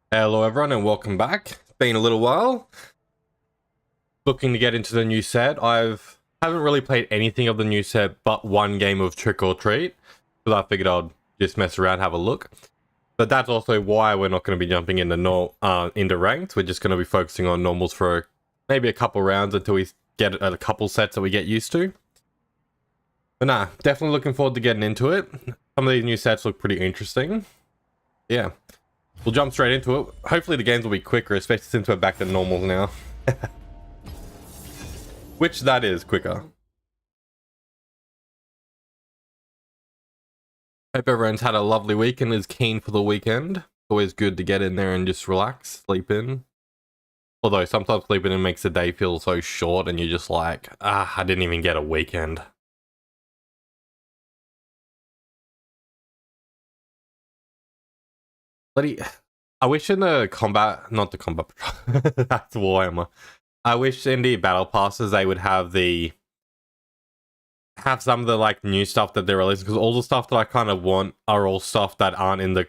Hello everyone and welcome back. It's been a little while. Looking to get into the new set. Haven't really played anything of the new set but one game of Trick or Treat. So I figured I'd just mess around, have a look. But that's also why we're not going to be jumping into ranked. We're just going to be focusing on normals for maybe a couple rounds until we get a couple sets that we get used to. But nah, definitely looking forward to getting into it. Some of these new sets look pretty interesting. Yeah. We'll jump straight into it. Hopefully the games will be quicker, especially since we're back to normals now. Which that is quicker. Hope everyone's had a lovely week and is keen for the weekend. Always good to get in there and just relax, sleep in. Although sometimes sleeping in makes the day feel so short and you're just like, I didn't even get a weekend. I wish in the combat, not the combat patrol, that's Warhammer. I wish in the battle passes they would have some of the like new stuff that they're releasing, because all the stuff that I kind of want are all stuff that aren't in the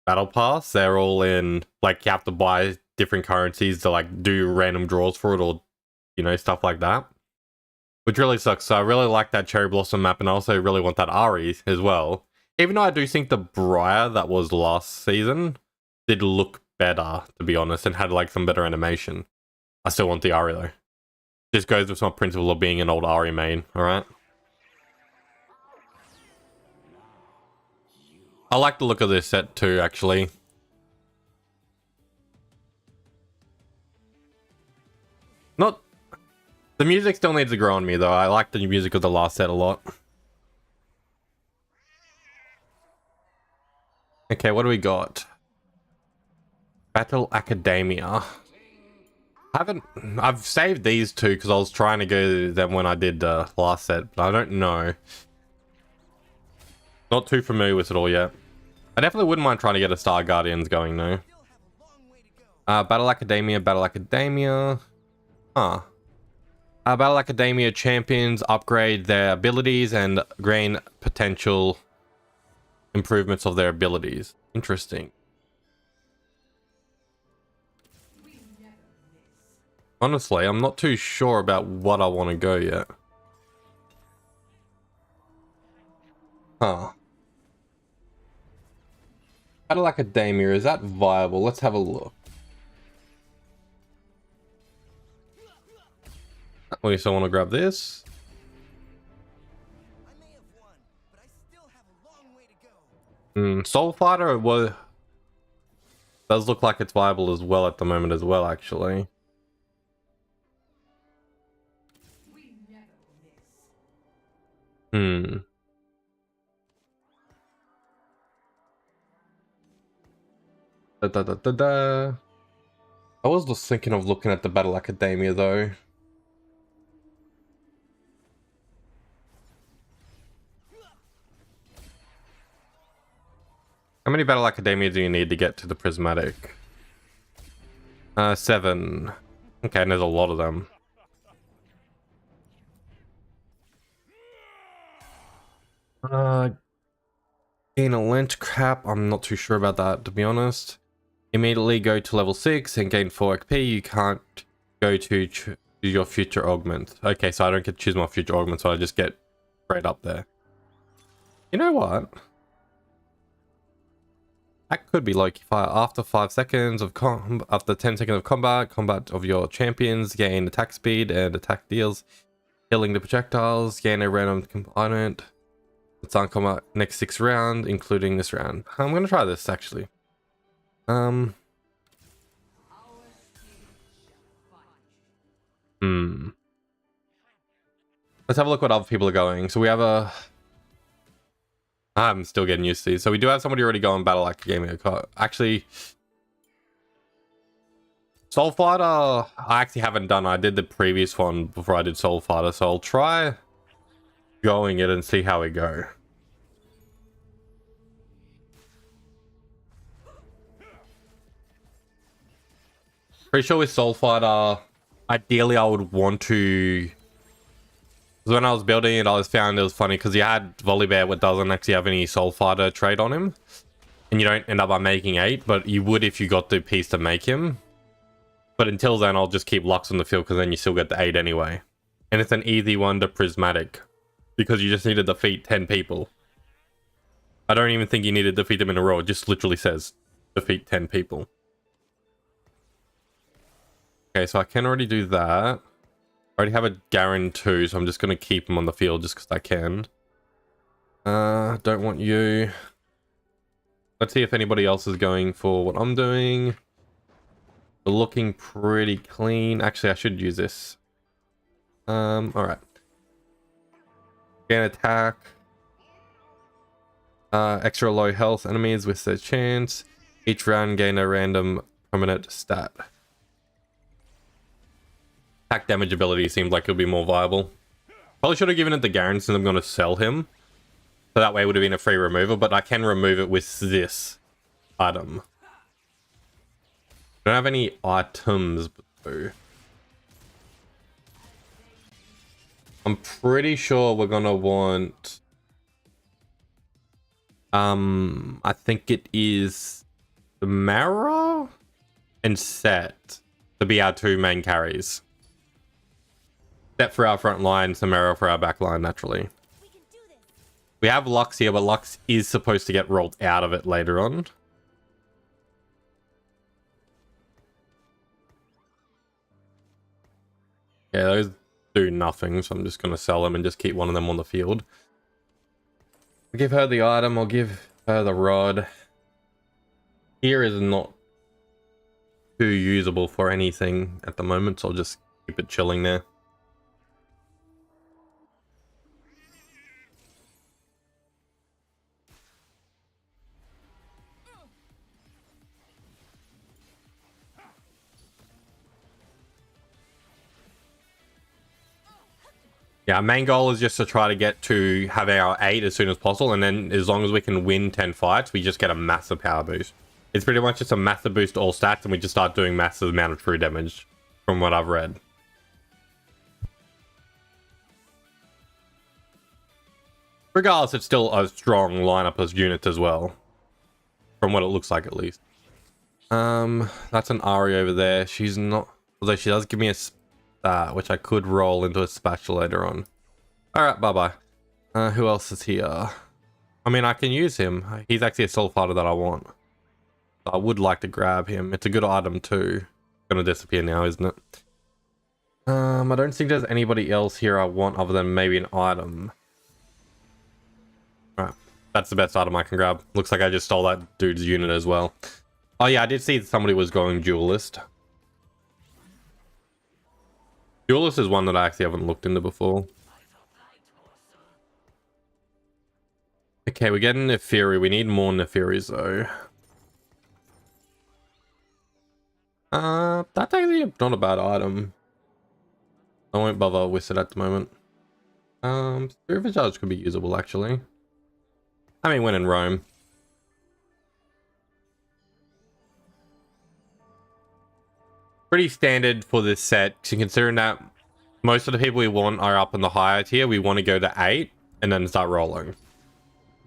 battle pass. They're all in, like, you have to buy different currencies to like do random draws for it, or stuff like that, which really sucks. So I really like that Cherry Blossom map, and I also really want that Ari as well. Even though I do think the Briar that was last season did look better, to be honest, and had like some better animation. I still want the Ari though. Just goes with my principle of being an old Ari main, alright? I like the look of this set too, actually. Not... The music still needs to grow on me though. I like the music of the last set a lot. Okay, what do we got? Battle Academia. I've saved these two because I was trying to go to them when I did the last set, but I don't know. Not too familiar with it all yet. I definitely wouldn't mind trying to get a Star Guardians going though. Battle Academia, Battle Academia. Battle Academia champions upgrade their abilities and gain potential improvements of their abilities. Interesting. Honestly, I'm not too sure about what I want to go yet. Battle Academia, is that viable? Let's have a look. We still want to grab this. Soul Fighter does look like it's viable as well at the moment as well, actually. I was just thinking of looking at the Battle Academia though. How many Battle Academia do you need to get to the Prismatic? 7. Okay, and there's a lot of them. Gain a lent crap. I'm not too sure about that, to be honest. Immediately go to level 6 and gain 4 XP. You can't go to your future augment. Okay, so I don't get to choose my future augment, so I just get straight up there. You know what? That could be Loki Fire. After 5 seconds of after 10 seconds of combat of your champions gain attack speed and attack deals, killing the projectiles, gain a random component. It's on combat next 6 rounds, including this round. I'm gonna try this actually. Let's have a look what other people are going. So we have a... I'm still getting used to these. So we do have somebody already going Battle Academia. Actually, Soul Fighter, I actually haven't done. I did the previous one before I did Soul Fighter, so I'll try going it and see how we go. Pretty sure with Soul Fighter, ideally I would want to... When I was building it, I found it was funny because you had Volibear, what doesn't actually have any Soul Fighter trait on him. and you don't end up by making 8, but you would if you got the piece to make him. But until then, I'll just keep Lux on the field because then you still get the 8 anyway. And it's an easy one to Prismatic because you just need to defeat 10 people. I don't even think you need to defeat them in a row. It just literally says defeat 10 people. Okay, so I can already do that. I already have a Garen too, so I'm just going to keep him on the field just because I can. Don't want you. Let's see if anybody else is going for what I'm doing. They're looking pretty clean. Actually, I should use this. Alright. Gain attack. Extra low health enemies with their chance. Each round gain a random permanent stat. Attack damage ability seemed like it would be more viable. Probably should have given it to Garen since I'm going to sell him. So that way it would have been a free removal, but I can remove it with this item. I don't have any items though. I'm pretty sure we're going to want... I think it is Mara and Set to be our 2 main carries. Set for our front line, Samara for our back line, naturally. We have Lux here, but Lux is supposed to get rolled out of it later on. Yeah, those do nothing, so I'm just going to sell them and just keep one of them on the field. I'll give her the item, I'll give her the rod. Here is not too usable for anything at the moment, so I'll just keep it chilling there. Yeah, our main goal is just to try to get to have our 8 as soon as possible, and then as long as we can win 10 fights, we just get a massive power boost. It's pretty much just a massive boost to all stats, and we just start doing massive amount of true damage, from what I've read. Regardless, it's still a strong lineup as units as well, from what it looks like at least. That's an Ari over there. She's not, although she does give me a which I could roll into a spatula later on. Alright, bye-bye. Who else is here? I mean, I can use him. He's actually a soul fighter that I want. I would like to grab him. It's a good item too. Gonna disappear now, isn't it? I don't think there's anybody else here I want other than maybe an item. Alright, that's the best item I can grab. Looks like I just stole that dude's unit as well. Oh yeah, I did see somebody was going duelist. Duelist is one that I actually haven't looked into before. Okay, we're getting Neferi. We need more Neferis though. That's actually not a bad item. I won't bother with it at the moment. Spirit of Judge could be usable actually. I mean, when in Rome. Pretty standard for this set, considering that most of the people we want are up in the higher tier. We want to go to 8 and then start rolling.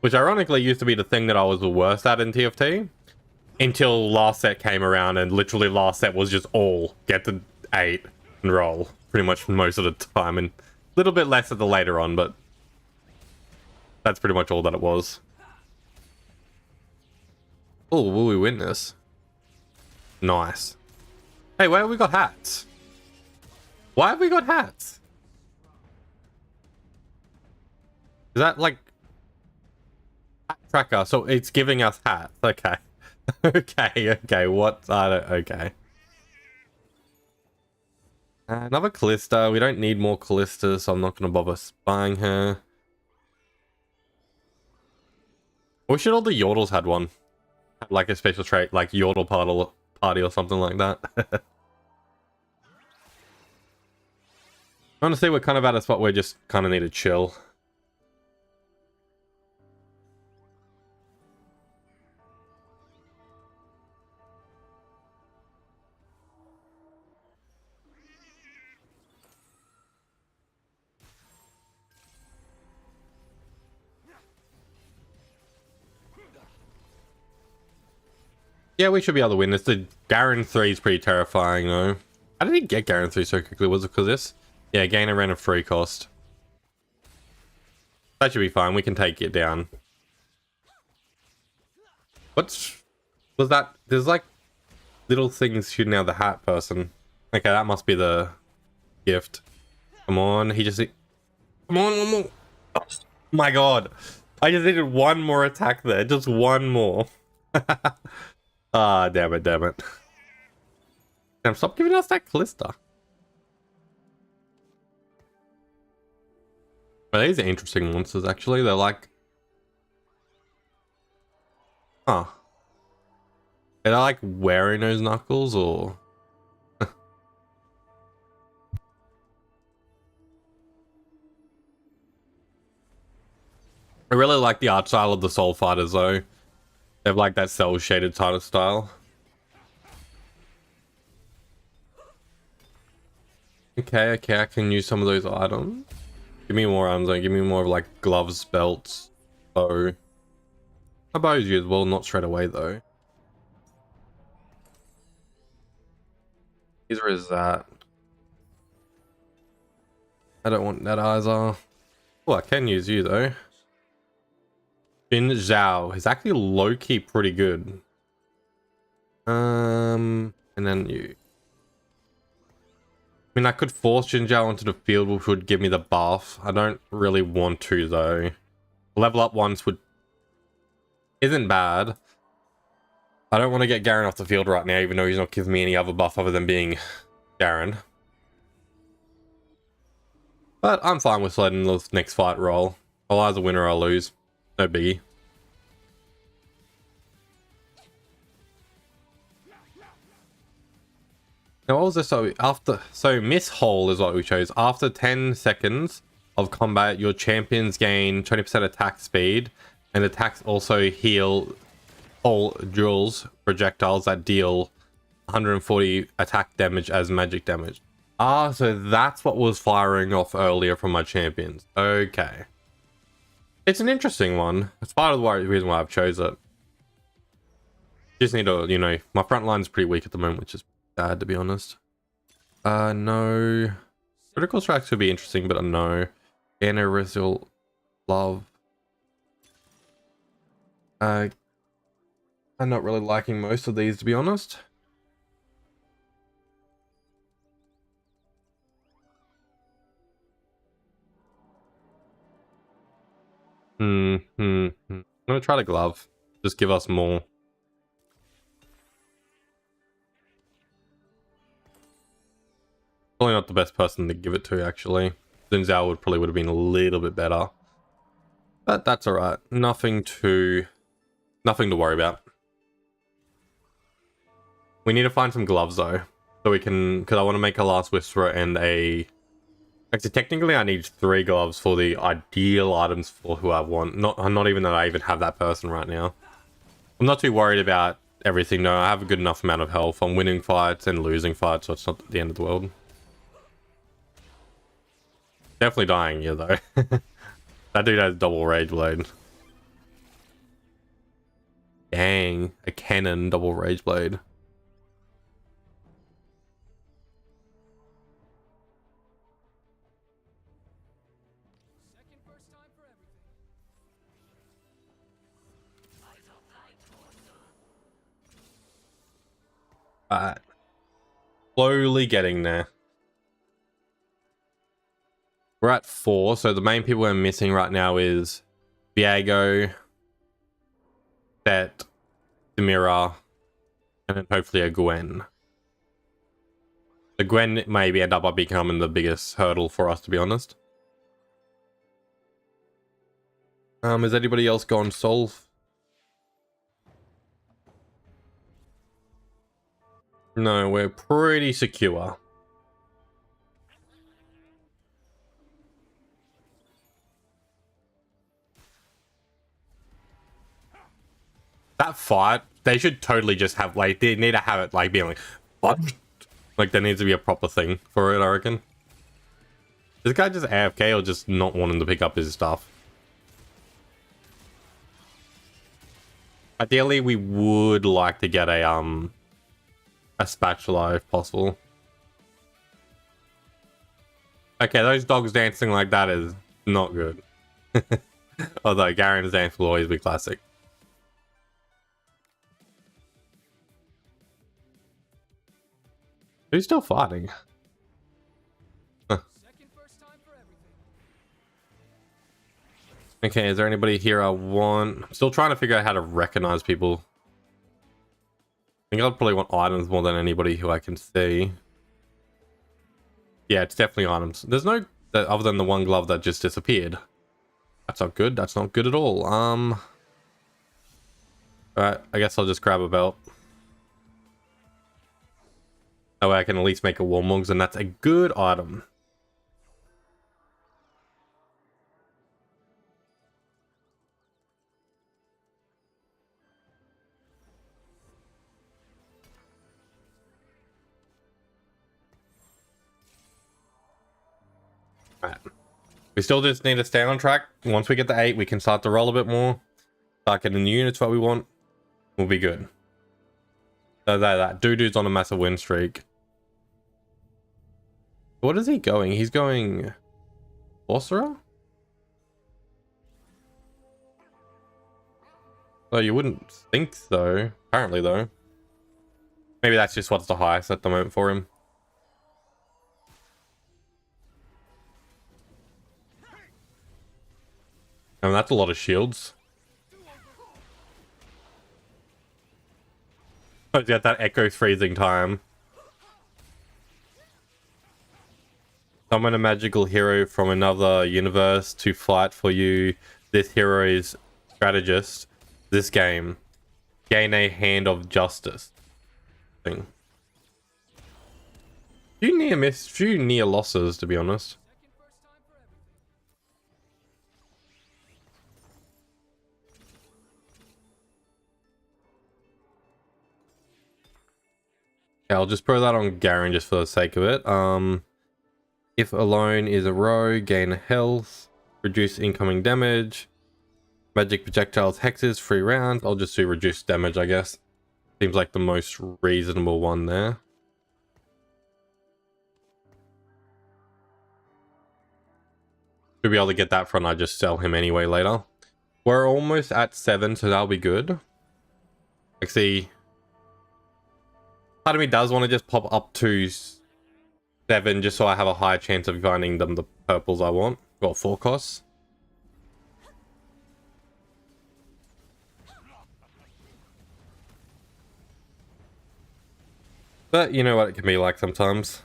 Which ironically used to be the thing that I was the worst at in TFT. Until last set came around, and literally last set was just all get to 8 and roll. Pretty much most of the time, and a little bit less at the later on, but that's pretty much all that it was. Oh, will we win this? Nice. Hey, where have we got hats? Why have we got hats? Is that like hat tracker? So it's giving us hats. Okay. okay. What? Okay. Another Callista. We don't need more Callistas, so I'm not going to bother buying her. We should all the Yordles had one. Like a special trait, like Yordle party or something like that. Honestly, we're kind of at a spot where we just kind of need to chill. Yeah, we should be able to win this. The Garen 3 is pretty terrifying, though. How did he get Garen 3 so quickly? Was it because this? Yeah, gain a random free cost. That should be fine. We can take it down. Was that? There's like little things shooting out of the hat person. Okay, that must be the gift. Come on, he just... Come on, one more. Oh my god. I just needed one more attack there. Just one more. Ah, damn it, damn it. Damn, stop giving us that Callista. Well, these are interesting monsters, actually. They're like... Huh. Are they like wearing those knuckles, or... I really like the art style of the Soul Fighters, though. They have like that cell-shaded kind of style. Okay, I can use some of those items. Give me more items, though. Give me more of like gloves, belts, bow. A bow's usable, not straight away, though. Either is that. I don't want that either. Oh, I can use you, though. Bin Zhao is actually low-key pretty good. And then you. I mean, I could force Jin Zhao onto the field, which would give me the buff. I don't really want to, though. Level up once isn't bad. I don't want to get Garen off the field right now, even though he's not giving me any other buff other than being Garen. But I'm fine with letting the next fight roll. I'll either win or I'll lose. No biggie. Now what was this? So Miss Hole is what we chose. After 10 seconds of combat, your champions gain 20% attack speed, and attacks also heal all drills projectiles that deal 140 attack damage as magic damage. Ah, so that's what was firing off earlier from my champions. Okay. It's an interesting one. It's part of the reason why I've chose it. Just need to, you know, my front line's pretty weak at the moment, which is bad, to be honest. No. Critical strikes could be interesting, but no. Aneurysmal love. I'm not really liking most of these, to be honest. I'm gonna try the glove. Just give us more. Probably not the best person to give it to, actually. Xin Zhao would have been a little bit better. But that's alright. Nothing to worry about. We need to find some gloves, though. So we can... Because I want to make a Last Whisperer and a... Actually, technically I need 3 gloves for the ideal items for who I want. Not even that I even have that person right now. I'm not too worried about everything, though. I have a good enough amount of health. I'm winning fights and losing fights, so it's not the end of the world. Definitely dying here, though. That dude has double rage blade. Dang, a cannon double rage blade. Alright. Slowly getting there. We're at 4, so the main people we're missing right now is Viego, Set, Samira, and then hopefully a Gwen. The Gwen maybe end up becoming the biggest hurdle for us, to be honest. Has anybody else gone Soul? No, we're pretty secure. That fight, they should totally just have, like, they need to have it, like, being like, what? Like, there needs to be a proper thing for it, I reckon. This guy just AFK or just not wanting to pick up his stuff? Ideally, we would like to get a spatula if possible. Okay, those dogs dancing like that is not good. Although Garen's dance will always be classic. Who's still fighting? Huh. Okay, is there anybody here I want? I'm still trying to figure out how to recognize people. I think I'd probably want items more than anybody who I can see. Yeah, it's definitely items. There's no other than the one glove that just disappeared. That's not good. That's not good at all. Alright, I guess I'll just grab a belt. That way I can at least make a warmugs, and that's a good item. Alright. We still just need to stay on track. Once we get to 8, we can start to roll a bit more. Start getting the units what we want. We'll be good. So that dude's on a massive win streak. What is he going? He's going sorcerer? Oh, you wouldn't think so. Apparently, though. Maybe that's just what's the highest at the moment for him. And that's a lot of shields. Oh, got that echo freezing time. Summon a magical hero from another universe to fight for you. This hero is strategist. This game. Gain a hand of justice. Thing. Few near losses, to be honest. Yeah, I'll just throw that on Garen just for the sake of it. If alone is a row, gain health, reduce incoming damage, magic projectiles, hexes, 3 rounds. I'll just do reduced damage, I guess. Seems like the most reasonable one there. Should be able to get that front. I just sell him anyway later. We're almost at 7, so that'll be good. Like, see, part of me does want to just pop up to 7 just so I have a higher chance of finding them the purples I want. Well, 4 costs. But you know what it can be like sometimes.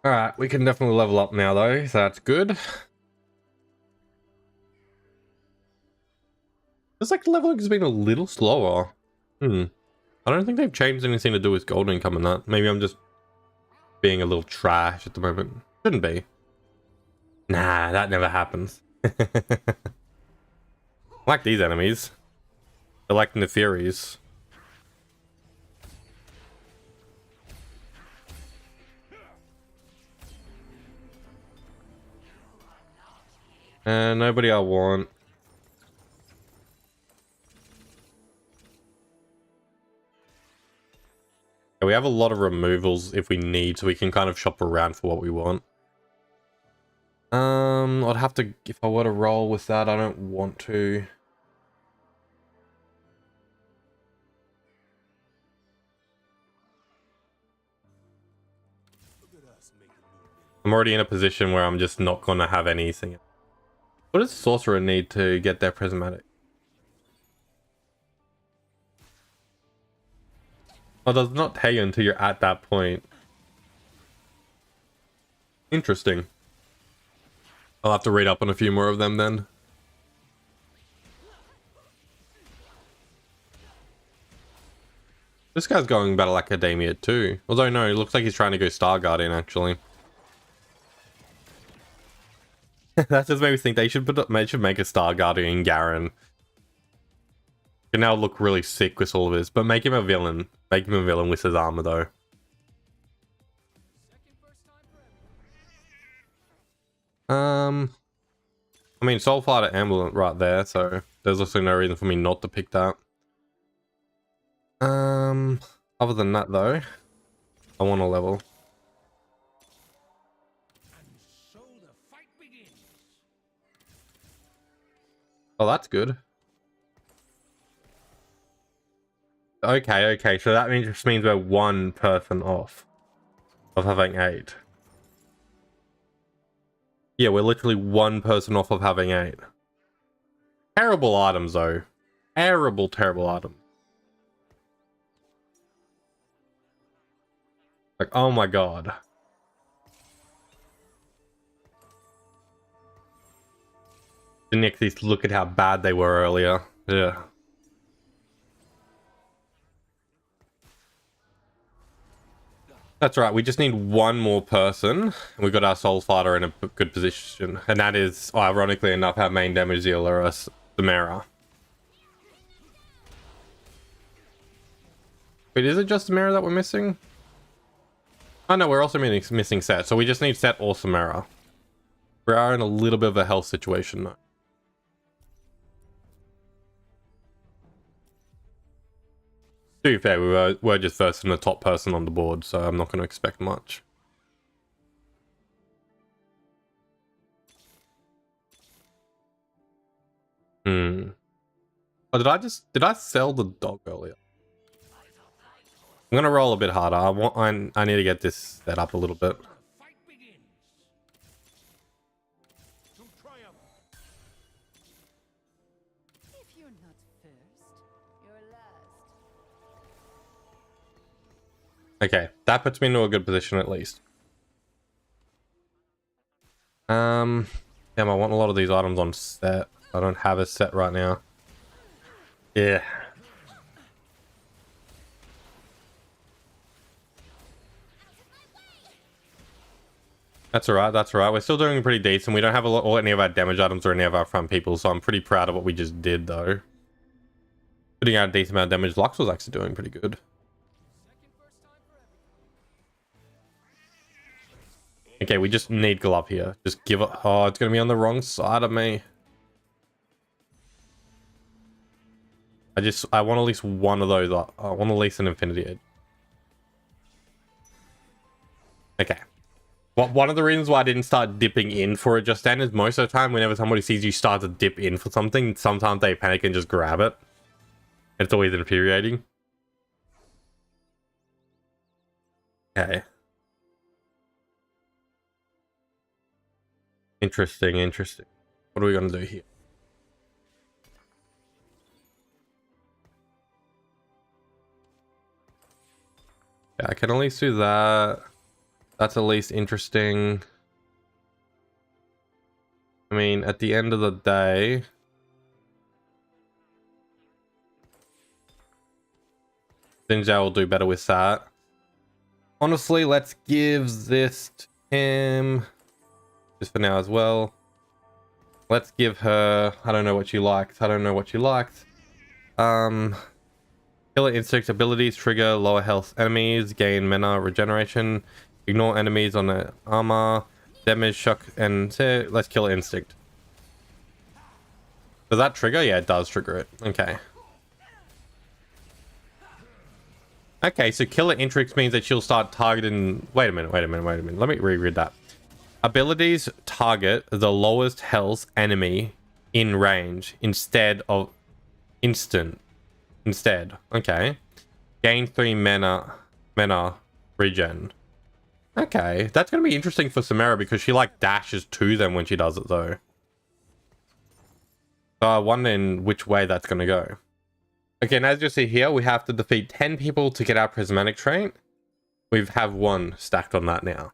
Alright, we can definitely level up now though, so that's good. It's like leveling has been a little slower. I don't think they've changed anything to do with gold income and that. Maybe I'm just being a little trash at the moment. Shouldn't be. Nah, that never happens. I like these enemies. They're like Nefiris. Nobody I want. Yeah, we have a lot of removals if we need, so we can kind of shop around for what we want. I'd have to, if I were to roll with that, I don't want to. I'm already in a position where I'm just not going to have anything. What does Sorcerer need to get their prismatic? Oh, does not tell you until you're at that point. Interesting. I'll have to read up on a few more of them then. This guy's going Battle Academia too. Although no, it looks like he's trying to go Star Guardian actually. That just made me think they should make a Star Guardian Garen. Can now look really sick with all of this, but make him a villain. Make him a villain with his armor though. I mean, Soul Fighter Emblem right there, so there's also no reason for me not to pick that. Other than that though, I want a level. Oh, that's good. Okay, so that just means we're one person off of having 8. Yeah, we're literally one person off of having 8. Terrible items though. Terrible items. Like, oh my god. Didn't at least look at how bad they were earlier. Yeah. That's right, we just need one more person, and we got our Soul Fighter in a good position. And that is, ironically enough, our main damage dealer, Samara. Wait, is it just Samara that we're missing? Oh no, we're also missing Set, so we just need Set or Samara. We are in a little bit of a health situation though. To be fair, we're just first and the top person on the board, so I'm not going to expect much. Oh, did I sell the dog earlier? I'm going to roll a bit harder. I need to get this set up a little bit. Okay, that puts me into a good position at least. Damn, I want a lot of these items on Set. I don't have a Set right now. Yeah. That's alright, that's alright. We're still doing pretty decent. We don't have any of our damage items or any of our front people, so I'm pretty proud of what we just did though. Putting out a decent amount of damage. Lux was actually doing pretty good. Okay, we just need glove here. Just give it. Oh, it's gonna be on the wrong side of me. I want at least one of those. I want at least an Infinity Edge. Okay. Well, one of the reasons why I didn't start dipping in for it just then is most of the time whenever somebody sees you start to dip in for something, sometimes they panic and just grab it. It's always infuriating. Okay. Interesting. What are we gonna do here? Yeah, I can at least do that. That's at least interesting. I mean, at the end of the day, Xin Zhao will do better with that. Honestly, let's give this to him. Just for now as well. Let's give her... I don't know what you liked. Killer Instinct abilities trigger lower health enemies, gain mana regeneration, ignore enemies on the armor, damage, shock, and let's Killer Instinct. Does that trigger? Yeah, it does trigger it. Okay. Okay, so Killer Instinct means that she'll start targeting... Wait a minute. Let me reread that. Abilities target the lowest health enemy in range instead of instant. Okay. Gain 3 mana regen. Okay, that's gonna be interesting for Samara because she like dashes to them when she does it though. So I wonder in which way that's gonna go. Okay, and as you see here, we have to defeat 10 people to get our prismatic trait. We have 1 stacked on that now.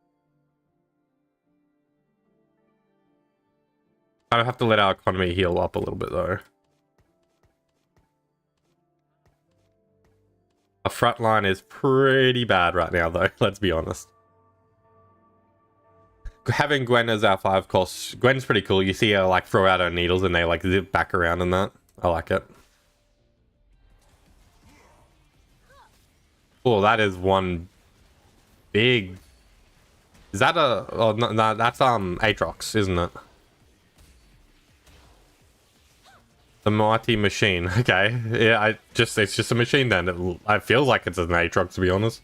I have to let our economy heal up a little bit though. Our front line is pretty bad right now though, let's be honest. having Gwen as our 5 cost, Gwen's pretty cool. You see her like throw out her needles and they like zip back around and that. I like it. Oh, that is one big. Is that a? Oh no, that's Aatrox, isn't it? The mighty machine. Okay, yeah. It's just a machine then. I feel like it's an Aatrox, to be honest.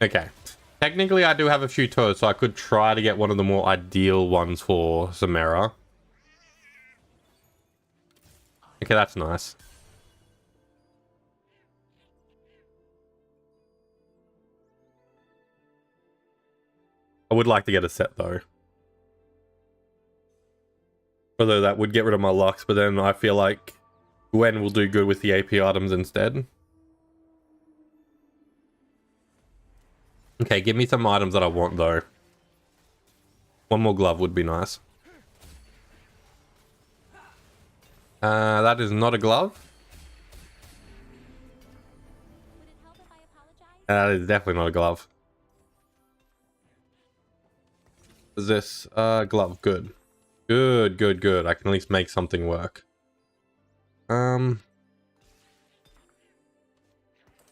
Okay. Technically, I do have a few toes, so I could try to get one of the more ideal ones for Samara. Okay, that's nice. I would like to get a set, though. Although that would get rid of my Lux, but then I feel like Gwen will do good with the AP items instead. Okay, give me some items that I want, though. One more glove would be nice. That is not a glove. That is definitely not a glove. Is this glove? Good. Good, good, good. I can at least make something work. Oh,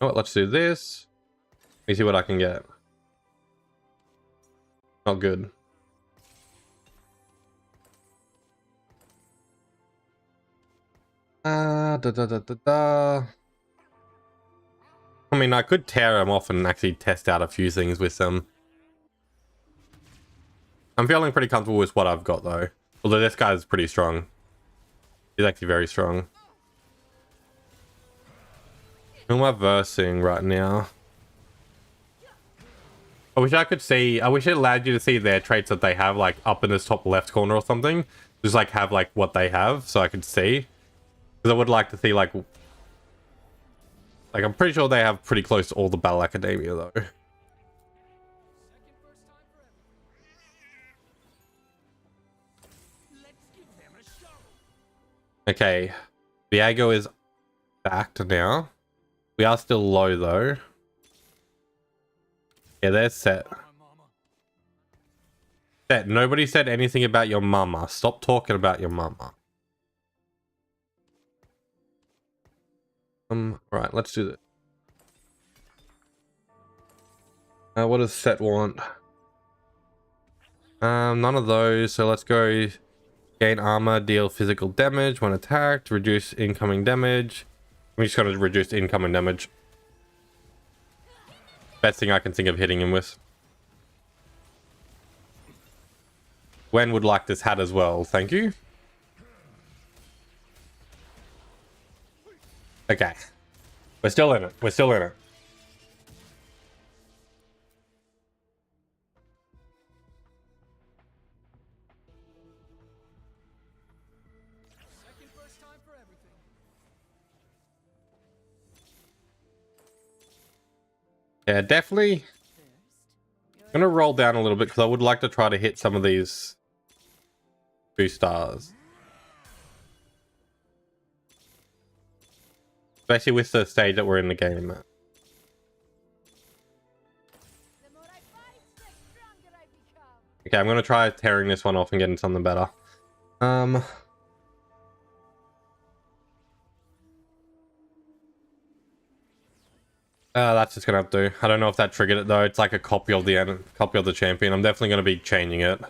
let's do this. Let me see what I can get. Not good. I mean, I could tear them off and actually test out a few things with them. I'm feeling pretty comfortable with what I've got, though. Although this guy's pretty strong. He's actually very strong. Who am I versing right now? I wish I could see... I wish it allowed you to see their traits that they have, like, up in this top left corner or something. Just, like, have, like, what they have, so I could see. Because I would like to see, like... Like, I'm pretty sure they have pretty close to all the Battle Academia, though. Okay. Viago is back to now. We are still low, though. Yeah, they're set. Set. Nobody said anything about your mama. Stop talking about your mama. Right, let's do this. What does Set want? None of those, so let's go gain armor, deal physical damage when attacked, reduce incoming damage. I'm just gonna reduce incoming damage. Best thing I can think of hitting him with. Gwen would like this hat as well, thank you. Okay. We're still in it. We're still in it. Yeah, definitely. I'm gonna roll down a little bit because I would like to try to hit some of these 2 stars. Especially with the stage that we're in the game at. Okay, I'm gonna try tearing this one off and getting something better. That's just gonna have to do. I don't know if that triggered it though. It's like a copy of the champion. I'm definitely gonna be changing it.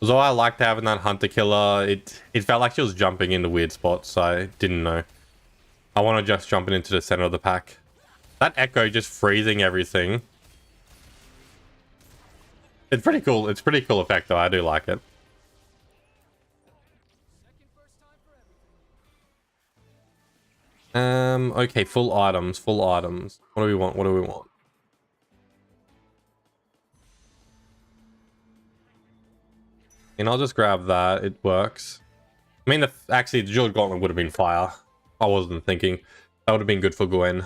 Although I liked having that hunter killer, it felt like she was jumping into weird spots, so I didn't know. I want to just jump into the center of the pack. That echo just freezing everything. It's pretty cool. It's pretty cool effect though. I do like it. Okay, full items, full items. What do we want? What do we want? And I'll just grab that. It works. I mean, actually, the Jeweled Gauntlet would have been fire. I wasn't thinking. That would have been good for Gwen.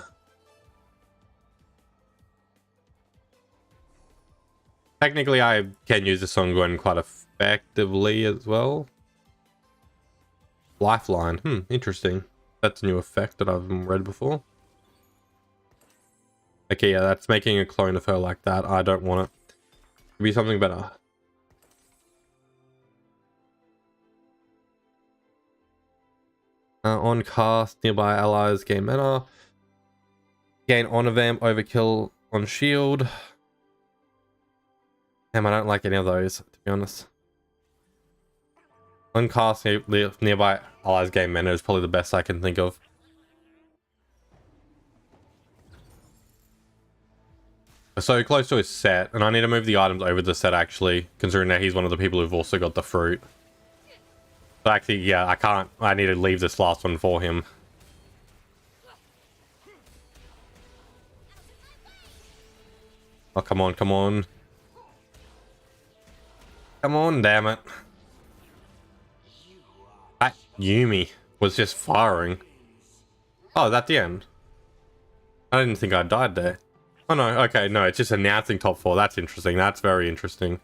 Technically, I can use this on Gwen quite effectively as well. Lifeline. Interesting. That's a new effect that I haven't read before. Okay, yeah, that's making a clone of her like that. I don't want it. It'd be something better. On cast, nearby allies gain mana. Gain honor vamp, overkill on shield. Damn, I don't like any of those, to be honest. On cast, nearby allies gain mana is probably the best I can think of. So close to his set, and I need to move the items over the set actually, considering that he's one of the people who've also got the fruit. So actually, yeah, I can't. I need to leave this last one for him. Oh, come on, come on. Come on, damn it. That Yumi was just firing. Oh, is that the end? I didn't think I died there. Oh no, okay, no, it's just announcing top 4. That's interesting. That's very interesting.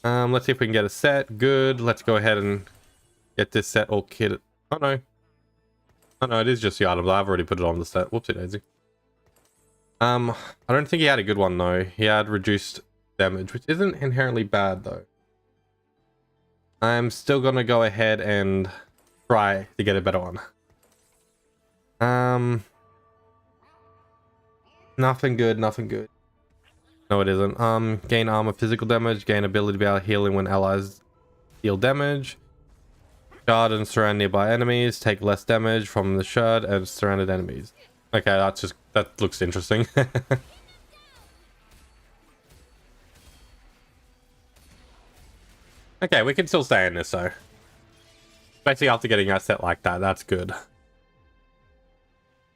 Let's see if we can get a set. Good. Let's go ahead and get this set all kitted. Oh no. Oh no, it is just the items. I've already put it on the set. Whoopsie daisy. I don't think he had a good one though. He had reduced damage, which isn't inherently bad though. I'm still gonna go ahead and try to get a better one. Nothing good, nothing good. No, it isn't. Gain armor, physical damage, gain ability to be able to healing when allies deal damage. Shard and surround nearby enemies, take less damage from the shard and surrounded enemies. Okay, that looks interesting. Okay, we can still stay in this though. Especially after getting a set like that, that's good.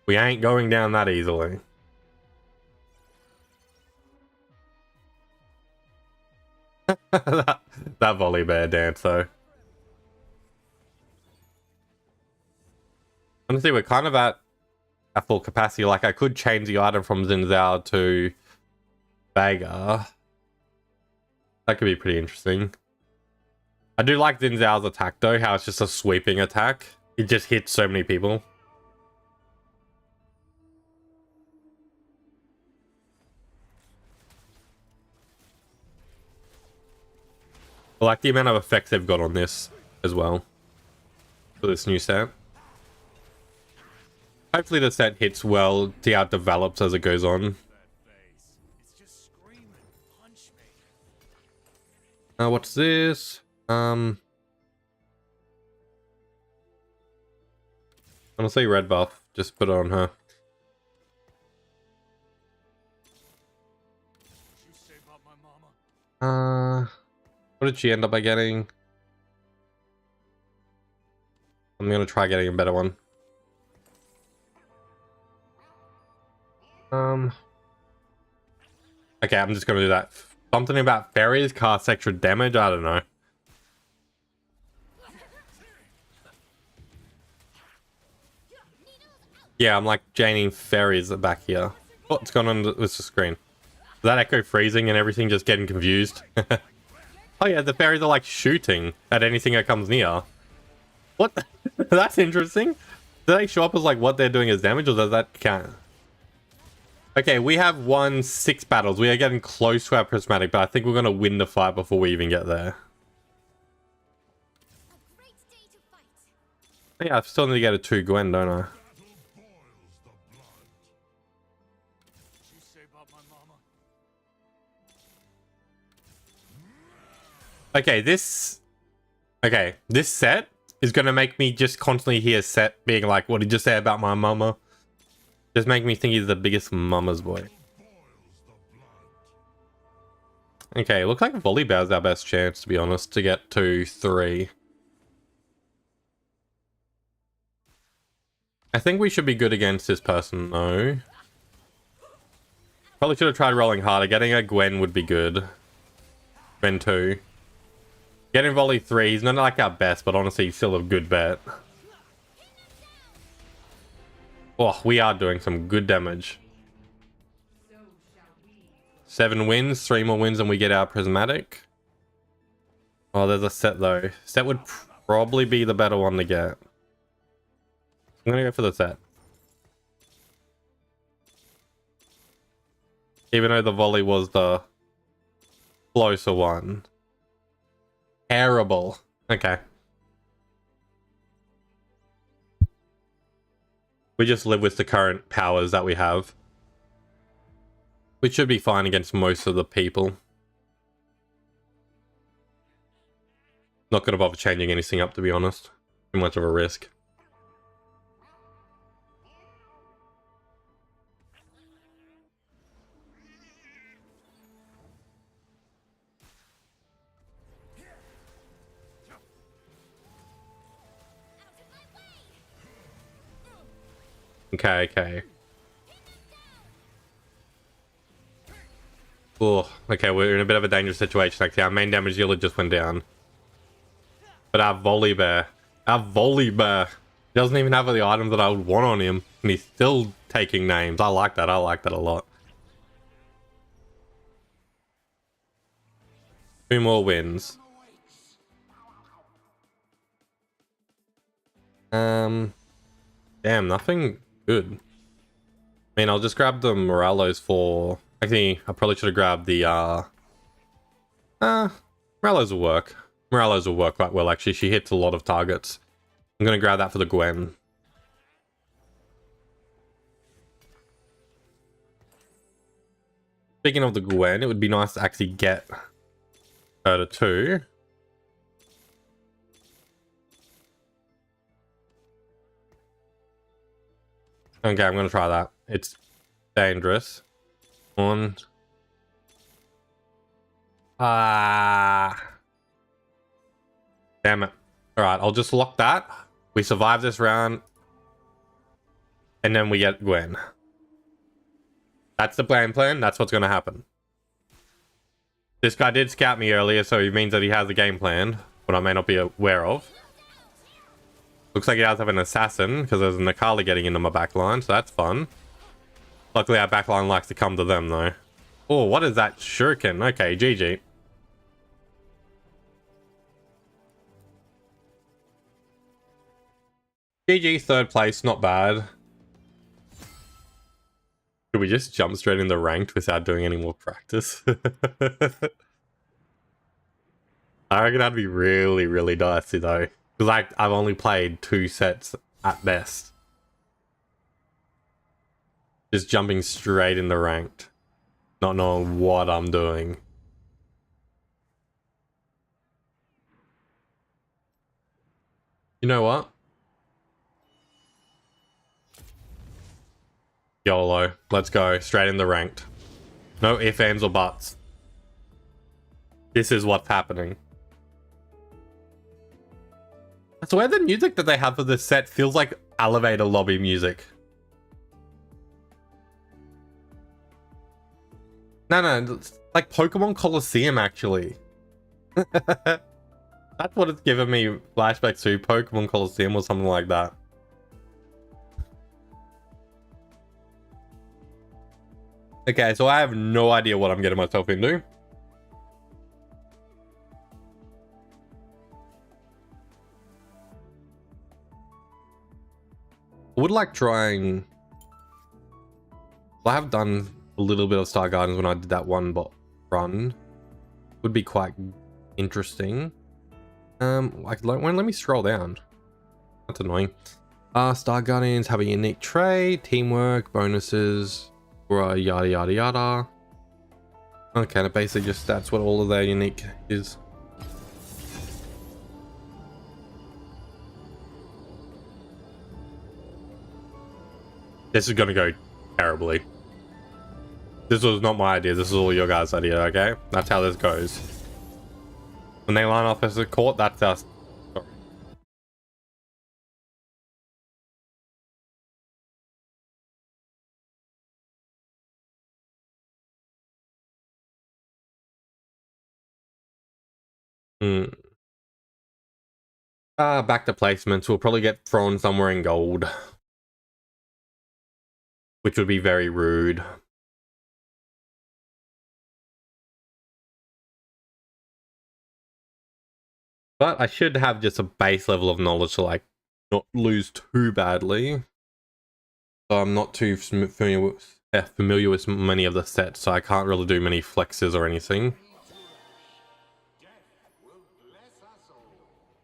We ain't going down that easily. that volley bear dance though. Honestly, we're kind of at full capacity. Like, I could change the item from Xin Zhao to Vega. That could be pretty interesting. I do like Xin Zhao's attack though, how it's just a sweeping attack. It just hits so many people. I like the amount of effects they've got on this as well for this new set. Hopefully the set hits well, see how it develops as it goes on. What's this? I'm gonna say red buff, just put it on her. What did she end up by getting? I'm gonna try getting a better one. Okay, I'm just gonna do that. Something about fairies cast extra damage? I don't know. Yeah, I'm like jaining fairies back here. What's going on with the screen? Is that echo freezing and everything just getting confused? Oh yeah, the fairies are like shooting at anything that comes near. What? That's interesting. Do they show up as like what they're doing as damage, or does that count? Okay, we have won 6 battles. We are getting close to our prismatic, but I think we're going to win the fight before we even get there. Yeah, I still need to get a 2 Gwen, don't I? Okay, this set is going to make me just constantly hear Set being like, what did you say about my mama? Just make me think he's the biggest mama's boy. Okay, looks like Volibear's our best chance, to be honest, to get to 3. I think we should be good against this person, though. Probably should have tried rolling harder. Getting a Gwen would be good. Gwen 2. Getting Volley 3, he's not like our best, but honestly, he's still a good bet. Oh, we are doing some good damage. 7 wins, 3 more wins and we get our prismatic. Oh, there's a set though. Set would probably be the better one to get. I'm gonna go for the set. Even though the volley was the closer one. Terrible. Okay. We just live with the current powers that we have. We should be fine against most of the people. Not gonna bother changing anything up, to be honest. Too much of a risk. Okay. Oh, okay, we're in a bit of a dangerous situation. Actually, our main damage dealer just went down. But our volley bear doesn't even have the items that I would want on him, and he's still taking names. I like that a lot. 2 more wins. Damn, nothing good. I mean, I'll just grab the Morellos for... Actually, I probably should have grabbed the, Morellos will work. Morellos will work quite well, actually. She hits a lot of targets. I'm gonna grab that for the Gwen. Speaking of the Gwen, it would be nice to actually get her to 2. Okay, I'm gonna try that. It's dangerous. One. Damn it. Alright, I'll just lock that. We survive this round. And then we get Gwen. That's the plan. That's what's gonna happen. This guy did scout me earlier, so he means that he has a game plan, but I may not be aware of. Looks like he does have an assassin, because there's an Akali getting into my backline, so that's fun. Luckily, our backline likes to come to them, though. Oh, what is that shuriken? Okay, GG. GG, 3rd place, not bad. Could we just jump straight into ranked without doing any more practice? I reckon that'd be really, really dicey, though. Because I've only played 2 sets at best. Just jumping straight into ranked. Not knowing what I'm doing. You know what? YOLO. Let's go. Straight into ranked. No ifs, ands, or buts. This is what's happening. I swear the music that they have for this set feels like elevator lobby music. No, it's like Pokemon Coliseum, actually. That's what it's giving me flashbacks to, Pokemon Coliseum or something like that. Okay, so I have no idea what I'm getting myself into. I would like trying... I have done a little bit of Star Gardens when I did that one bot run. Would be quite interesting. Let me scroll down. That's annoying. Star Guardians have a unique trait, teamwork, bonuses, or yada yada yada. Okay, that basically just that's what all of their unique is. This is gonna go terribly. This was not my idea, this is all your guys' idea, okay? That's how this goes. When they line up as a court, that's us. Back to placements. We'll probably get thrown somewhere in gold. Which would be very rude. But I should have just a base level of knowledge to like not lose too badly. So I'm not too familiar with many of the sets, so I can't really do many flexes or anything.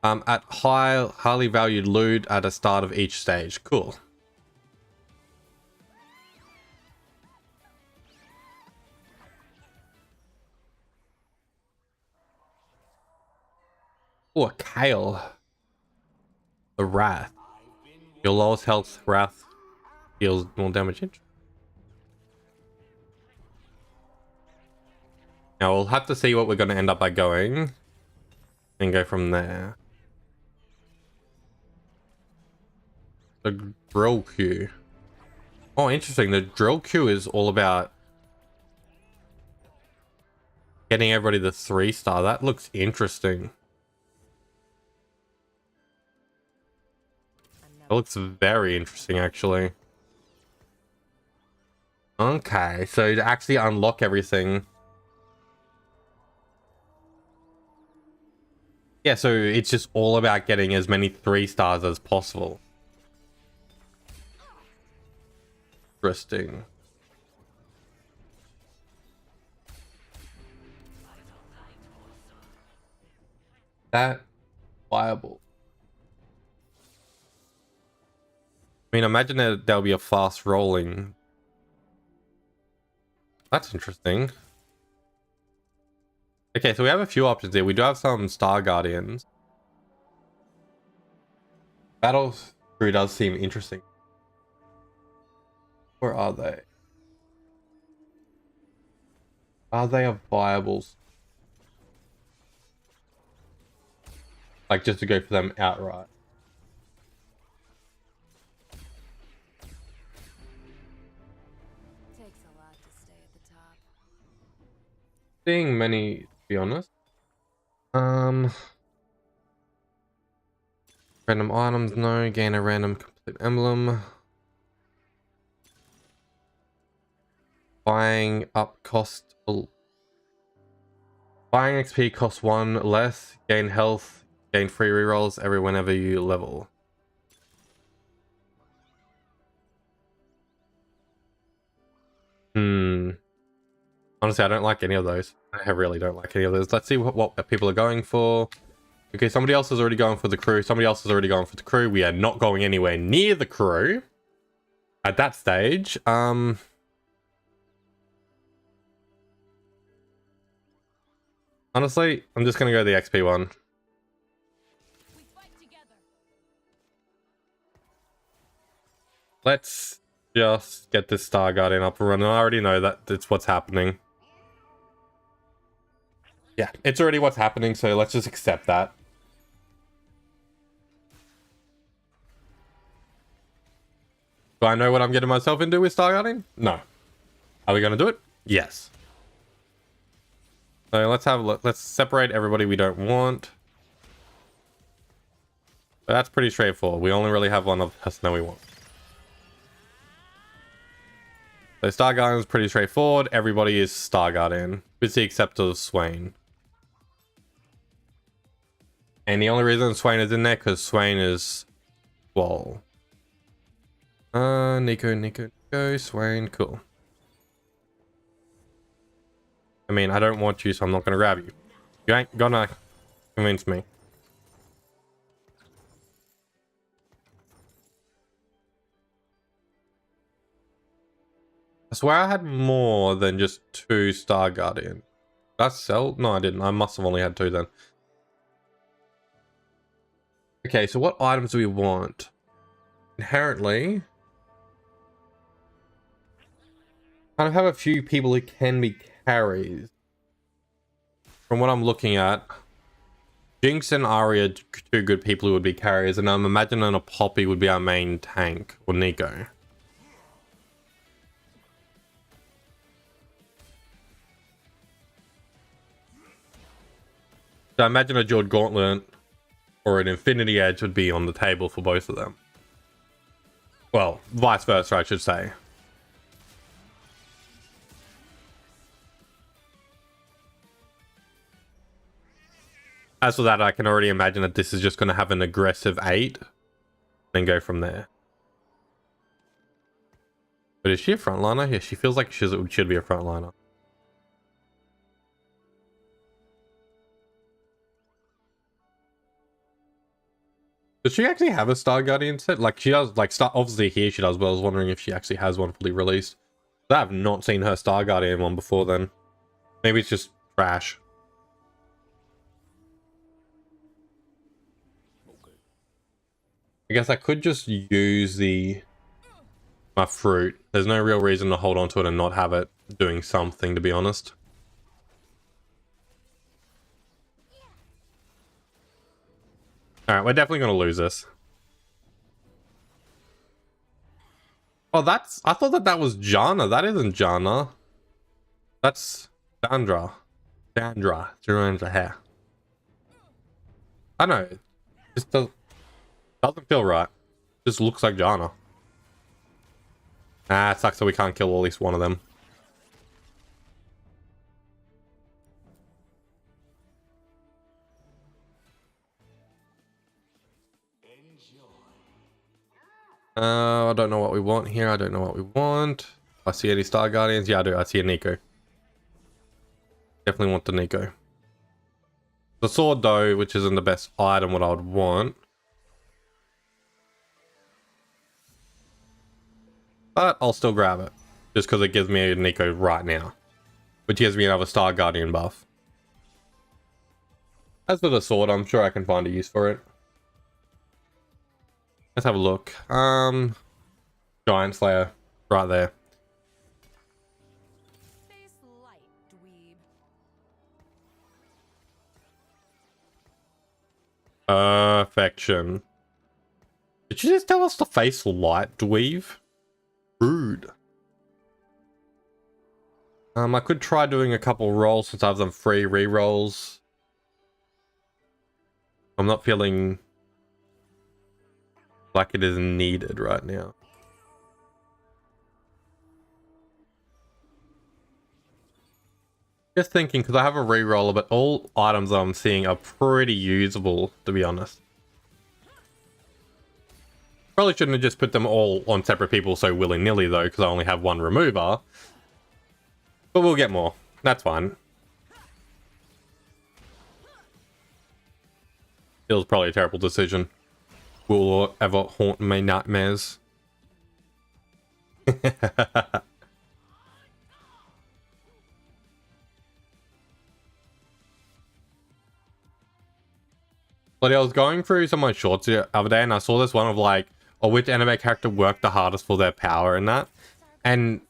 At highly valued loot at the start of each stage. Cool. Oh, a Kale. The Wrath. Your lowest health Wrath deals more damage. Now we'll have to see what we're going to end up by going and go from there. The drill queue. Oh, interesting. The drill queue is all about getting everybody the 3-star. That looks interesting. That looks very interesting, actually. Okay, so to actually unlock everything. Yeah, so it's just all about getting as many 3-stars as possible. Interesting. That viable. I mean, imagine that there'll be a fast rolling. That's interesting. Okay, so we have a few options here. We do have some Star Guardians. Battle Crew does seem interesting. Where are they? Are they a viable? Like, just to go for them outright. Takes a lot to stay at the top. Seeing many, to be honest. Random items, no. Gain a random complete emblem. Buying up cost. Buying XP costs 1 less. Gain health. Gain free rerolls whenever you level. Honestly, I don't like any of those. I really don't like any of those. Let's see what people are going for. Okay, somebody else is already going for the crew. Somebody else is already going for the crew. We are not going anywhere near the crew at that stage. Honestly, I'm just gonna go the XP one. We fight together. Let's just get this Star Guardian up and running. I already know that it's what's happening. Yeah, it's already what's happening, so let's just accept that. Do I know what I'm getting myself into with Star Guardian? No. Are we gonna do it? Yes. So let's have a look. Let's separate everybody we don't want. But that's pretty straightforward. We only really have one of us that we want. So Star Guardian is pretty straightforward. Everybody is Star Guardian, with the exception of Swain. And the only reason Swain is in there because Swain is, well, Nico, Swain, cool. I mean, I don't want you, so I'm not gonna grab you. You ain't gonna convince me. I swear I had more than just 2 Star Guardian. Did I sell? No, I didn't. I must have only had 2 then. Okay, so what items do we want? Inherently, kind of have a few people who can be carries. From what I'm looking at, Jinx and Arya are 2 good people who would be carriers, and I'm imagining a Poppy would be our main tank, or Nico. So I imagine a Jord Gauntlet or an Infinity Edge would be on the table for both of them. Well, vice versa, I should say. As for that, I can already imagine that this is just going to have an aggressive 8 and go from there. But is she a frontliner? Yeah, she feels like she should be a frontliner. Does she actually have a Star Guardian set? Like she does, like obviously here she does, but I was wondering if she actually has one fully released. I have not seen her Star Guardian one before then. Maybe it's just trash. I guess I could just use my fruit. There's no real reason to hold on to it and not have it doing something, to be honest. Alright, we're definitely going to lose this. Oh, I thought that was Jana. That isn't Jana. That's Chandra. Chandra. Hair. I know. It just doesn't feel right. Just looks like Jana. Ah, it sucks that we can't kill at least one of them. I don't know what we want here. I don't know what we want. I see any Star Guardians? Yeah, I do. I see a Nico. Definitely want the Nico. The sword, though, which isn't the best item, what I would want. But I'll still grab it. Just because it gives me a Nico right now. Which gives me another Star Guardian buff. As for the sword, I'm sure I can find a use for it. Let's have a look. Giant Slayer. Right there. Face light, dweeb. Perfection. Did you just tell us to face light, dweeb? Rude. I could try doing a couple rolls since I have them free re-rolls. I'm not feeling like it is needed right now. Just thinking, because I have a re-roller, but all items I'm seeing are pretty usable, to be honest. Probably shouldn't have just put them all on separate people so willy-nilly, though, because I only have one remover. But we'll get more. That's fine. It was probably a terrible decision. Will ever haunt my nightmares. But I was going through some of my shorts the other day and I saw this one of like, which anime character worked the hardest for their power and that. And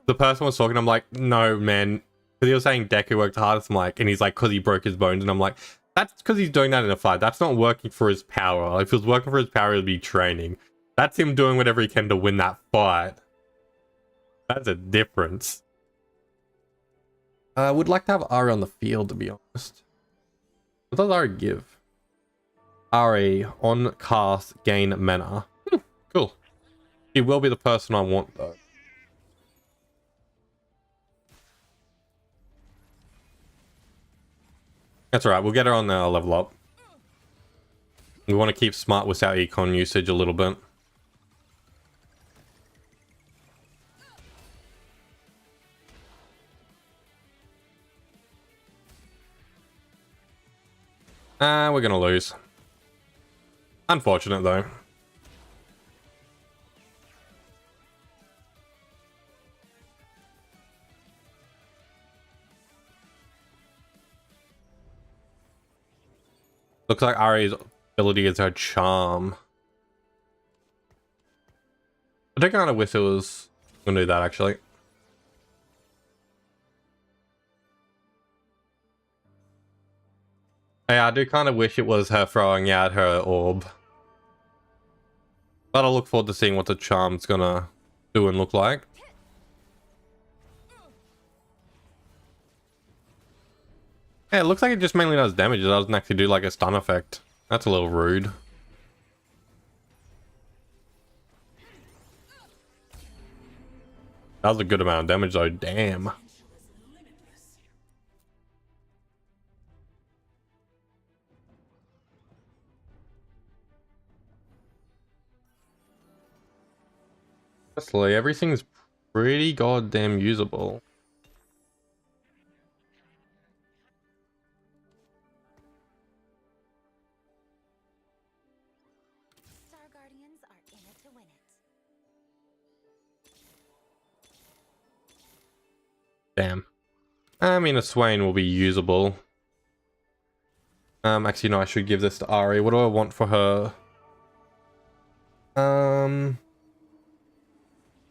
the person was talking, I'm like, no, man. Because he was saying Deku worked the hardest. I'm like, and he's like, because he broke his bones. And I'm like, that's because he's doing that in a fight. That's not working for his power. If it was working for his power, it would be training. That's him doing whatever he can to win that fight. That's a difference. I would like to have Ari on the field, to be honest. What does Ari give? Ari, on cast, gain mana. Cool. He will be the person I want, though. That's alright, we'll get her on the level up. We want to keep smart with our econ usage a little bit. We're gonna lose. Unfortunate, though. Looks like Ari's ability is her charm. I do kind of wish it was gonna do that, actually. Yeah, I do kind of wish it was her throwing out her orb. But I'll look forward to seeing what the charm's gonna do and look like. Yeah, it looks like it just mainly does damage. It doesn't actually do like a stun effect. That's a little rude. That was a good amount of damage though, damn. Honestly, everything's pretty goddamn usable. Star Guardians are in it to win it. Damn. I mean, a Swain will be usable. Actually, no, I should give this to Ari. What do I want for her?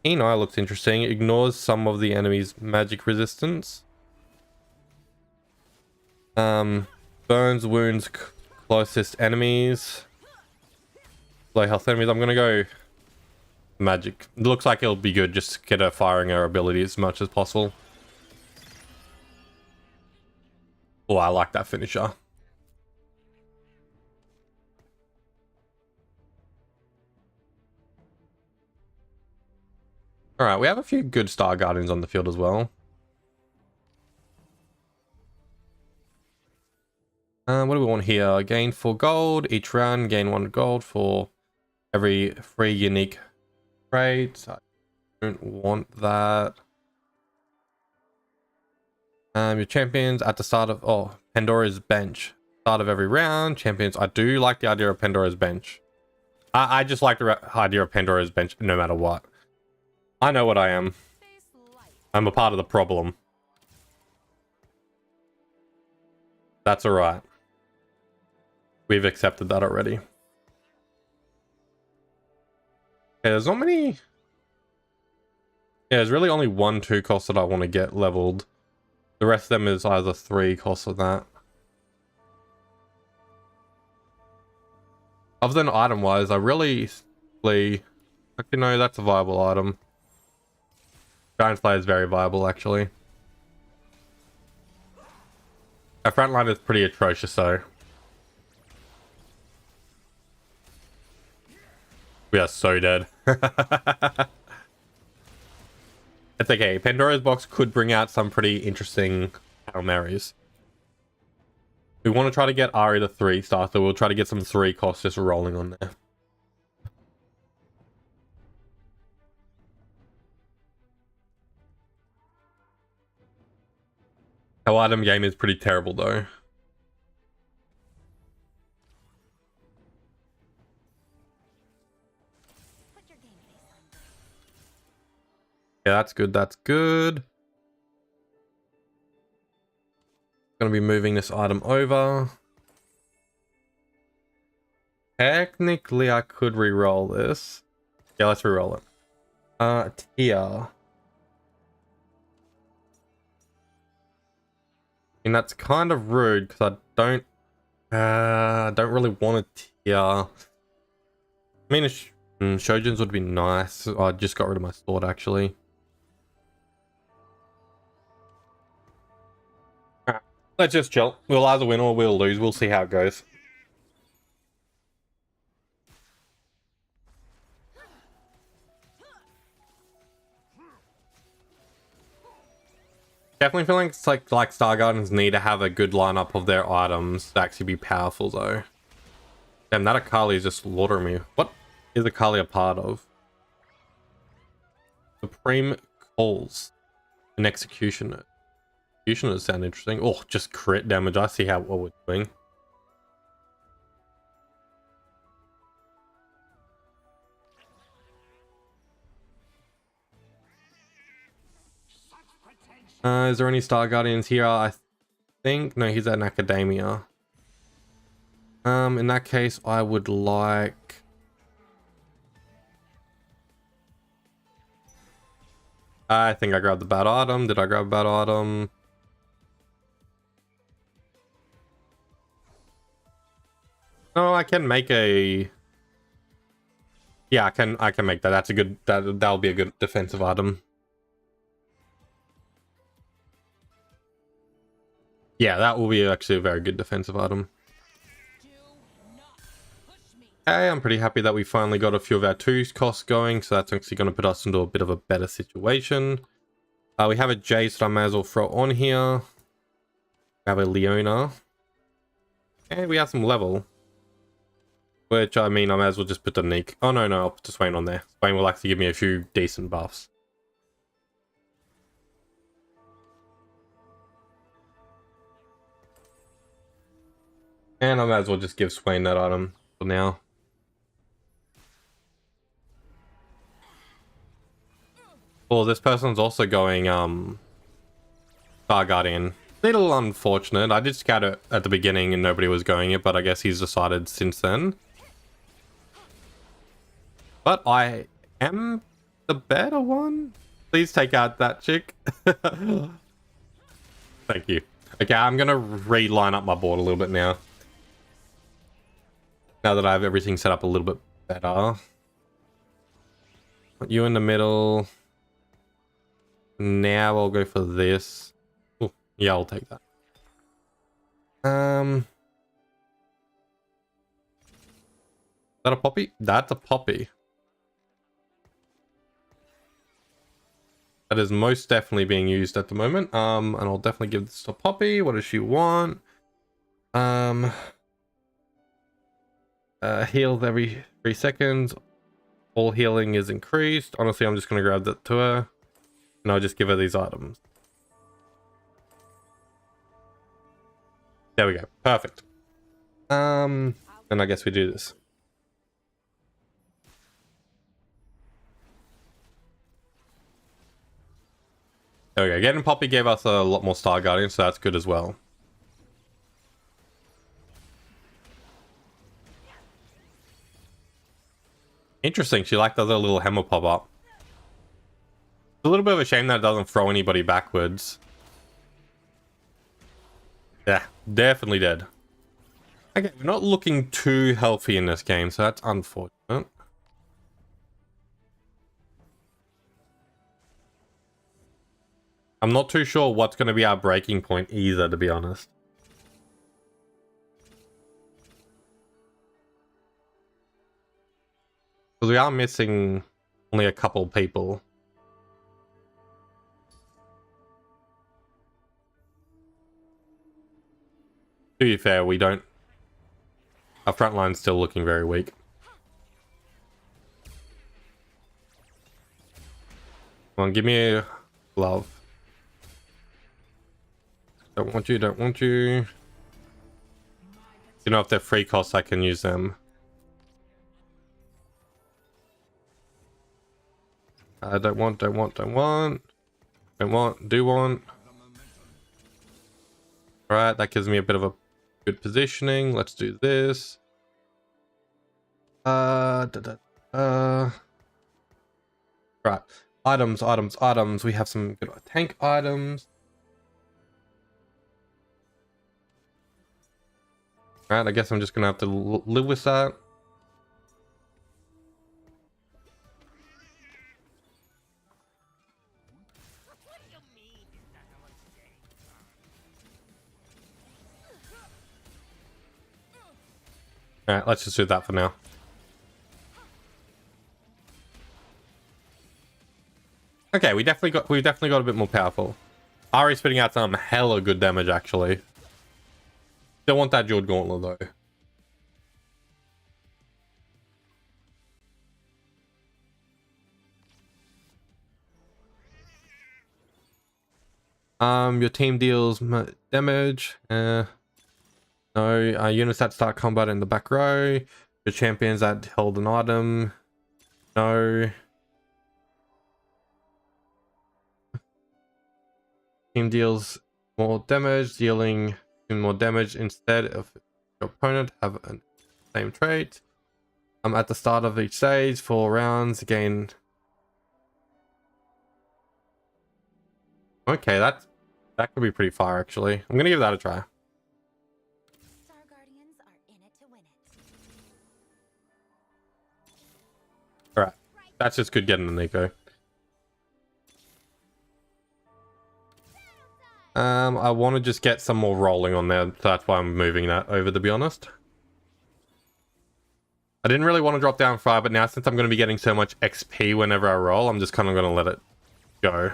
Keen Eye looks interesting. Ignores some of the enemy's magic resistance. Burns wounds closest enemies. Low health enemies. I'm gonna go magic. It looks like it'll be good. Just get her firing her ability as much as possible. Oh, I like that finisher. All right, we have a few good Star Guardians on the field as well. What do we want here? Gain 4 gold each round. Gain 1 gold for every 3 unique traits. I don't want that. Your champions at the start of Pandora's bench. Start of every round. Champions. I do like the idea of Pandora's bench. I just like the idea of Pandora's bench no matter what. I know what I am. Face light. I'm a part of the problem. That's alright. We've accepted that already. Okay, there's not many. Yeah, there's really only 1-2 costs that I want to get leveled. The rest of them is either 3 costs of that. Other than item wise, I really actually no, that's a viable item. Giant Slayer is very viable actually. Our front line is pretty atrocious though. We are so dead. It's okay. Pandora's box could bring out some pretty interesting Hail Marys. We want to try to get Ari to 3-star, so we'll try to get some 3 costs just rolling on there. Our item game is pretty terrible though. Put your game face on. Yeah, that's good. That's good. Gonna be moving this item over. Technically, I could re-roll this. Yeah, let's re-roll it. Tier. And that's kind of rude because I don't really want a tier. I mean, Shojin's would be nice. Oh, I just got rid of my sword actually. Alright, let's just chill. We'll either win or we'll lose. We'll see how it goes. Definitely feeling it's like Star Guardians need to have a good lineup of their items to actually be powerful though. Damn, that Akali is just slaughtering me. What is Akali a part of? Supreme Calls. An Executioner. Executioners sound interesting. Oh, just crit damage. I see what we're doing. Is there any Star Guardians here? I think no, he's at an Academia. In that case, I would like. I think I grabbed the bad item. Did I grab a bad item? No, I can make a. Yeah, I can make that. That's a good. That'll be a good defensive item. Yeah, that will be actually a very good defensive item. Do not push me. Okay, I'm pretty happy that we finally got a few of our 2 costs going, so that's actually going to put us into a bit of a better situation. We have a Jace that I may as well throw on here. We have a Leona. And we have some level. Which, I mean, I may as well just put the Neek. Oh, no, I'll put the Swain on there. Swain will actually give me a few decent buffs. And I might as well just give Swain that item for now. Well, this person's also going, Star Guardian. Little unfortunate. I did scout it at the beginning and nobody was going it, but I guess he's decided since then. But I am the better one. Please take out that chick. Thank you. Okay, I'm gonna reline up my board a little bit now. Now that I have everything set up a little bit better. Put you in the middle. Now I'll go for this. Ooh, yeah, I'll take that. Is that a poppy? That's a poppy. That is most definitely being used at the moment. And I'll definitely give this to Poppy. What does she want? Heals every 3 seconds. All healing is increased. Honestly, I'm just gonna grab that to her. And I'll just give her these items. There we go. Perfect. And I guess we do this. There we go. Getting Poppy gave us a lot more Star Guardian, so that's good as well. Interesting. She like does a little hammer pop up. It's a little bit of a shame that it doesn't throw anybody backwards. Yeah, definitely dead. Okay, we're not looking too healthy in this game, so that's unfortunate. I'm not too sure what's going to be our breaking point either, to be honest. Because we are missing only a couple people. To be fair, we don't... Our front line's still looking very weak. Come on, give me a glove. Don't want you, don't want you. You know, if they're free costs, I can use them. Don't want. Do want. Alright, that gives me a bit of a good positioning. Let's do this. Right. Items. We have some good tank items. Alright, I guess I'm just gonna have to live with that. Alright, let's just do that for now. Okay, we've definitely got a bit more powerful. Ari spitting out some hella good damage actually. Don't want that Jeweled Gauntlet though. Your team deals damage. No, units that start combat in the back row. Your champions that hold an item. No. Team deals more damage, dealing more damage instead of your opponent have the same trait. At the start of each stage, 4 rounds, again. Okay, that could be pretty fire actually. I'm gonna give that a try. Star Guardians are in it to win it. Alright. That's just good getting the Nico. I want to just get some more rolling on there, so that's why I'm moving that over, to be honest. I didn't really want to drop down fire, but now since I'm going to be getting so much XP whenever I roll, I'm just kind of going to let it go.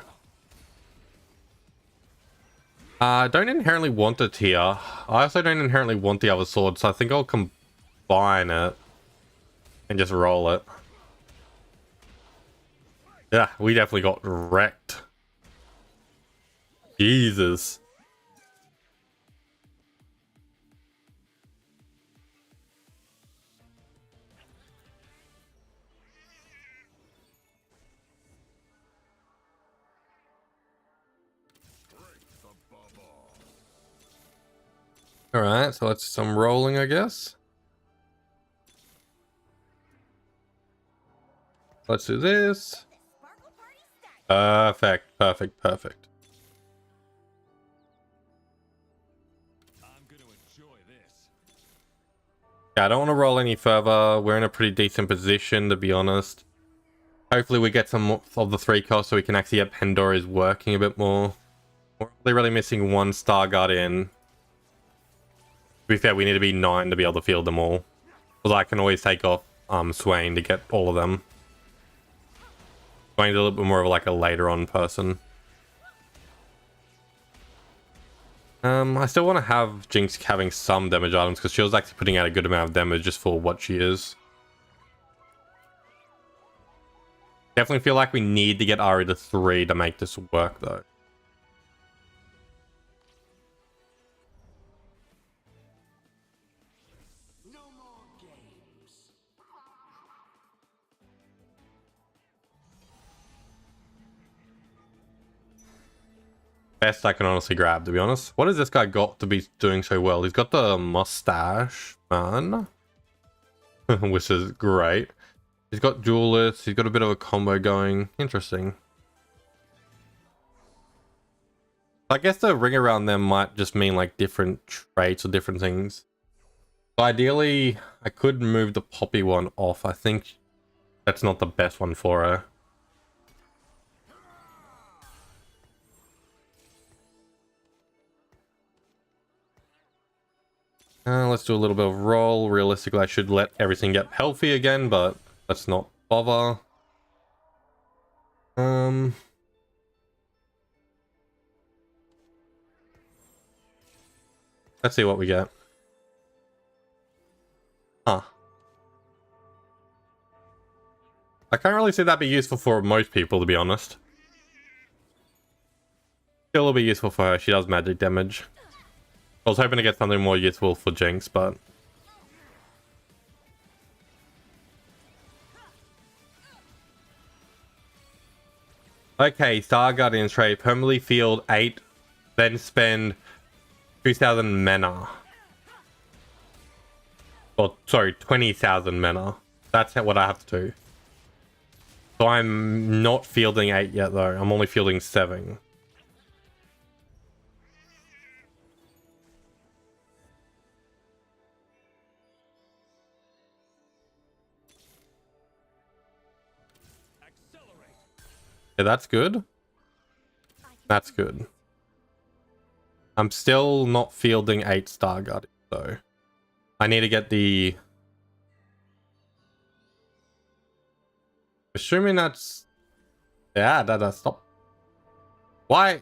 I don't inherently want the tier. I also don't inherently want the other sword, so I think I'll combine it. and just roll it. Yeah, we definitely got wrecked. Jesus. Alright, so let's some rolling, I guess. Let's do this. Perfect, perfect, perfect. I'm gonna enjoy this. Yeah, I don't want to roll any further. We're in a pretty decent position, to be honest. Hopefully we get some more of the 3 costs so we can actually get Pandora's working a bit more. We're really missing 1 Star Guardian. To be fair, we need to be 9 to be able to field them all. Because I can always take off Swain to get all of them. Swain's a little bit more of like a later on person. I still want to have Jinx having some damage items because she was actually putting out a good amount of damage just for what she is. Definitely feel like we need to get Ari to 3 to make this work though. No more games. Best I can honestly grab, to be honest. What has this guy got to be doing so well? He's got the mustache, man. Which is great. He's got duelists. He's got a bit of a combo going. Interesting. I guess the ring around them might just mean like different traits or different things. So ideally, I could move the Poppy one off. I think that's not the best one for her. Let's do a little bit of roll. Realistically, I should let everything get healthy again, but let's not bother. Let's see what we get. Huh. I can't really see that be useful for most people, to be honest. Still will be useful for her. She does magic damage. I was hoping to get something more useful for Jinx, but... Okay, Star Guardian's trait. Permanently field 8, then spend 2,000 mana. Or, sorry, 20,000 mana. That's what I have to do. So I'm not fielding 8 yet, though. I'm only fielding 7. Yeah, that's good. That's good. I'm still not fielding 8 Star Guardians, though. I need to get the... Assuming that's... Yeah, stop. Why?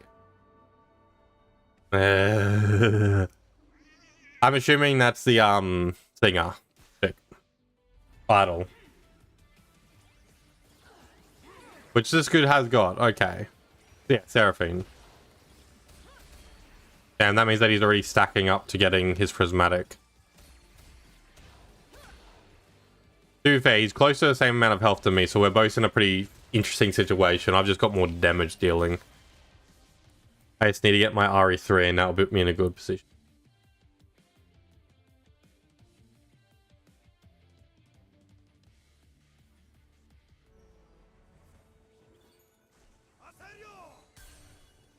I'm assuming that's the, singer. Chick. Idol. Which this good has got. Okay. Yeah, Seraphine. Damn, that means that he's already stacking up to getting his prismatic. To be fair, he's close to the same amount of health to me, so we're both in a pretty interesting situation. I've just got more damage dealing. I just need to get my RE3 and that'll put me in a good position.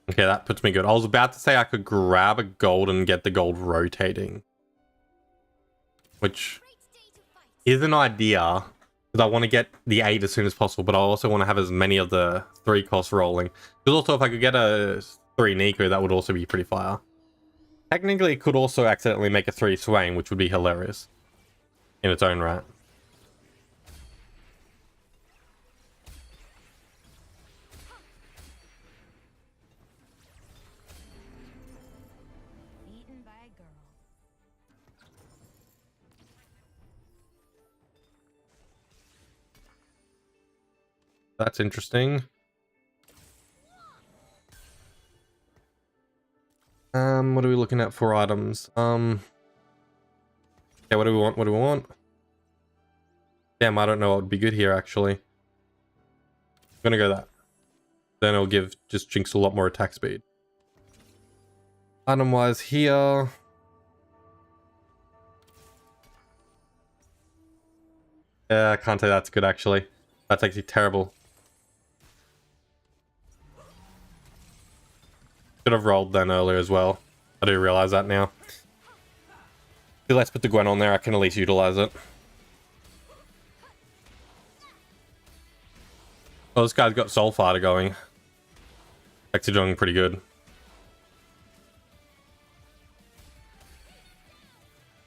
Okay, that puts me good. I was about to say I could grab a gold and get the gold rotating. Which is an idea. Because I want to get the 8 as soon as possible, but I also want to have as many of the 3 costs rolling. Because also if I could get a 3 Nico, that would also be pretty fire. Technically, it could also accidentally make a 3 Swain, which would be hilarious. In its own right. Beaten by a girl. That's interesting. What are we looking at for items? Yeah, what do we want? What do we want? Damn, I don't know what would be good here, actually. I'm gonna go that. Then it'll give just Jinx a lot more attack speed. Item-wise here... Yeah, I can't say that's good, actually. That's actually terrible. Should have rolled then earlier as well. I do realize that now. Let's put the Gwen on there. I can at least utilize it. Oh, this guy's got Soul Fighter going. Actually doing pretty good.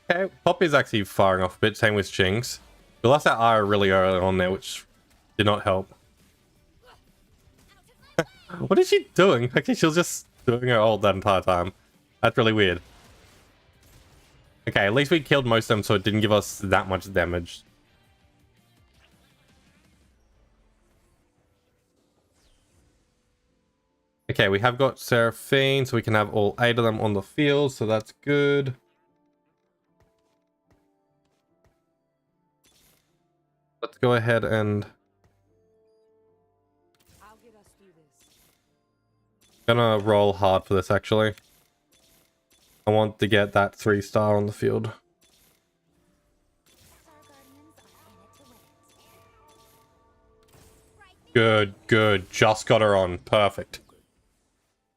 Okay, Poppy's actually firing off a bit. Same with Jinx. We lost that R really early on there, which did not help. What is she doing? Okay, she was just doing her ult that entire time. That's really weird. Okay, at least we killed most of them, so it didn't give us that much damage. Okay, we have got Seraphine, so we can have all 8 of them on the field, so that's good. Let's go ahead and... I'll get us through this. Gonna roll hard for this, actually. I want to get that 3-star on the field. Star Guardians are in it to win it. Good, good. Just got her on. Perfect.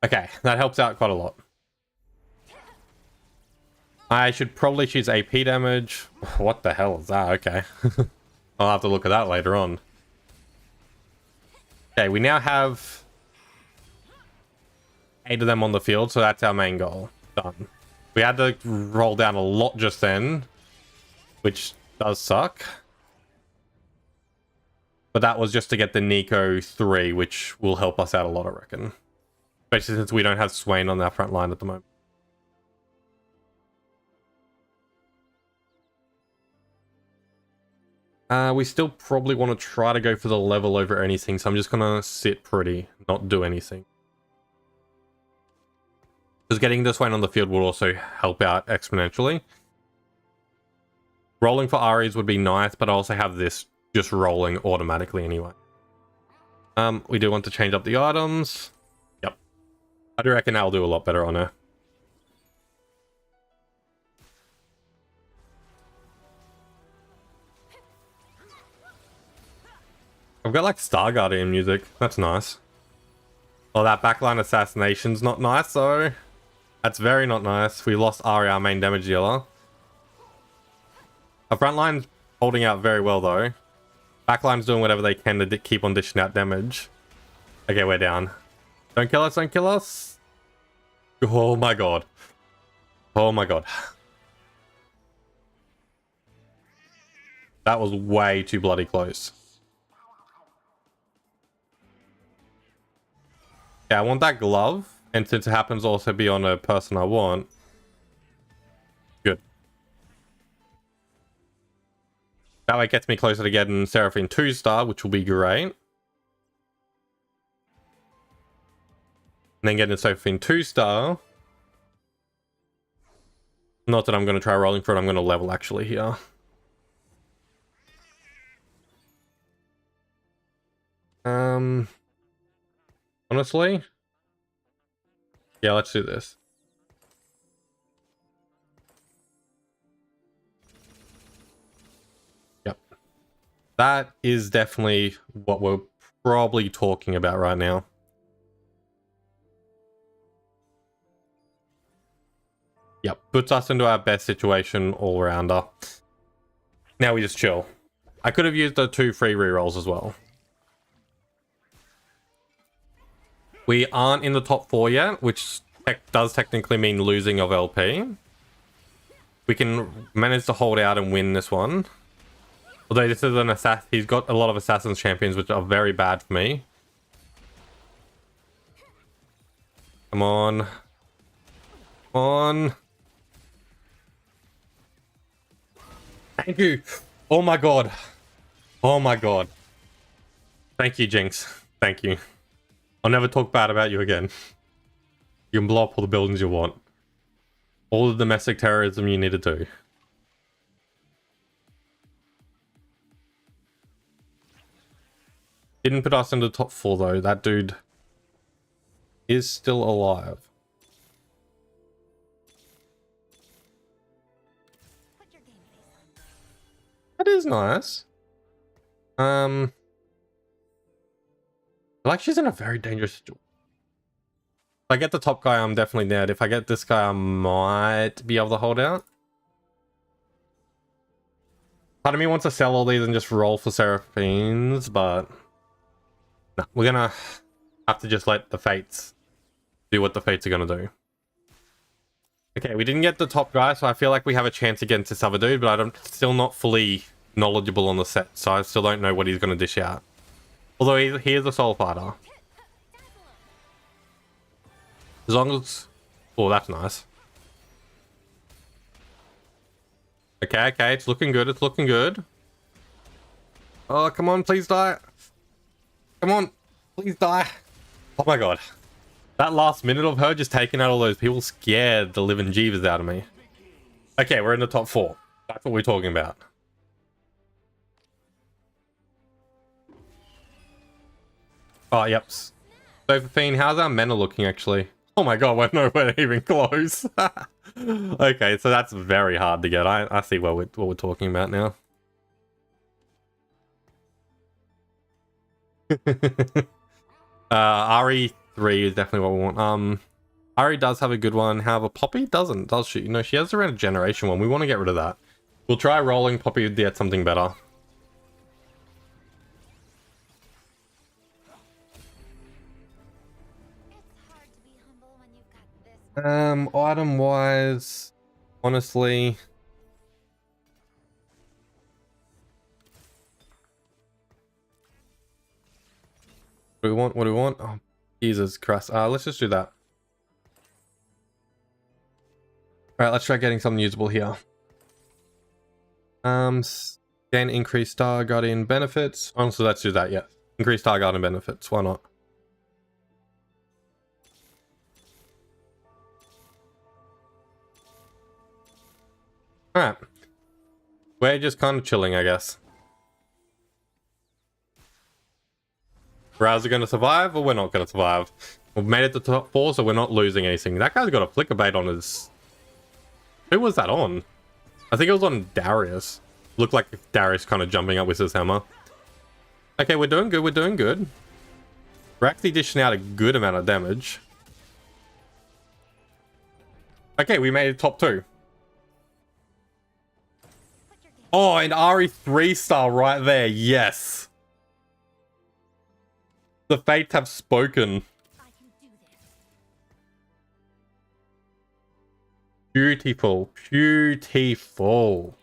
Okay, that helps out quite a lot. I should probably choose AP damage. What the hell is that? Okay. I'll have to look at that later on. Okay, we now have 8 of them on the field, so that's our main goal. Done. We had to roll down a lot just then, which does suck. But that was just to get the Nico 3, which will help us out a lot, I reckon. Especially since we don't have Swain on our front line at the moment. We still probably want to try to go for the level over anything, so I'm just gonna sit pretty, not do anything. Because getting this Swain on the field will also help out exponentially. Rolling for Aries would be nice, but I also have this just rolling automatically anyway. We do want to change up the items. Yep. I do reckon I'll do a lot better on her. I've got like Star Guardian music. That's nice. Oh, that backline assassination's not nice though. That's very not nice. We lost Ari, our main damage dealer. Our front line's holding out very well though. Backline's doing whatever they can to keep on dishing out damage. Okay, we're down. Don't kill us, don't kill us. Oh my god. Oh my god. That was way too bloody close. Yeah, I want that glove. And since it happens to also be on a person I want. Good. That way it gets me closer to getting Seraphine 2-star, which will be great. And then getting Seraphine 2-star. Not that I'm going to try rolling for it, I'm going to level actually here. Honestly? Yeah, let's do this. Yep. That is definitely what we're probably talking about right now. Yep, puts us into our best situation all rounder. Now we just chill. I could have used the 2 free rerolls as well. We aren't in the top 4 yet, which does technically mean losing of LP. We can manage to hold out and win this one. Although this is an assassin, he's got a lot of Assassin's Champions, which are very bad for me. Come on. Come on. Thank you. Oh my god. Oh my god. Thank you, Jinx. Thank you. I'll never talk bad about you again. You can blow up all the buildings you want. All the domestic terrorism you need to do. Didn't put us in the top 4 though. That dude is still alive. Put your game face on. That is nice. Like she's in a very dangerous situation. If I get the top guy, I'm definitely dead. If I get this guy, I might be able to hold out. Part of me wants to sell all these and just roll for Seraphines, but no, we're gonna have to just let the fates do what the fates are gonna do. Okay, we didn't get the top guy, so I feel like we have a chance against this other dude, but I'm still not fully knowledgeable on the set, so I still don't know what he's gonna dish out. Although he is a soul fighter. As long as... Oh, that's nice. Okay, okay, it's looking good, it's looking good. Oh, come on, please die. Come on, please die. Oh my god. That last minute of her just taking out all those people scared the living jeevers out of me. Okay, we're in the top 4. That's what we're talking about. Oh, yep. Sophie, how's our mana looking actually? Oh my god, we're nowhere even close. Okay, so that's very hard to get. I see what we're talking about now. RE3 is definitely what we want. RE does have a good one. However, Poppy doesn't, does she? No, she has around a generation one. We want to get rid of that. We'll try rolling Poppy to get something better. Item wise, honestly, what do we want? What do we want? Oh, Jesus Christ. Let's just do that. Alright, let's try getting something usable here. Gain increased Star Guardian benefits. Honestly, let's do that, yeah. Increased Star Guardian benefits, why not? Alright. We're just kind of chilling, I guess. We're either going to survive or we're not going to survive. We've made it to top 4, so we're not losing anything. That guy's got a flicker bait on his... Who was that on? I think it was on Darius. Looked like Darius kind of jumping up with his hammer. Okay, we're doing good, we're doing good. We're actually dishing out a good amount of damage. Okay, we made it top 2. Oh, and RE 3-star right there. Yes. The fates have spoken. I can do this. Beautiful. Beautiful.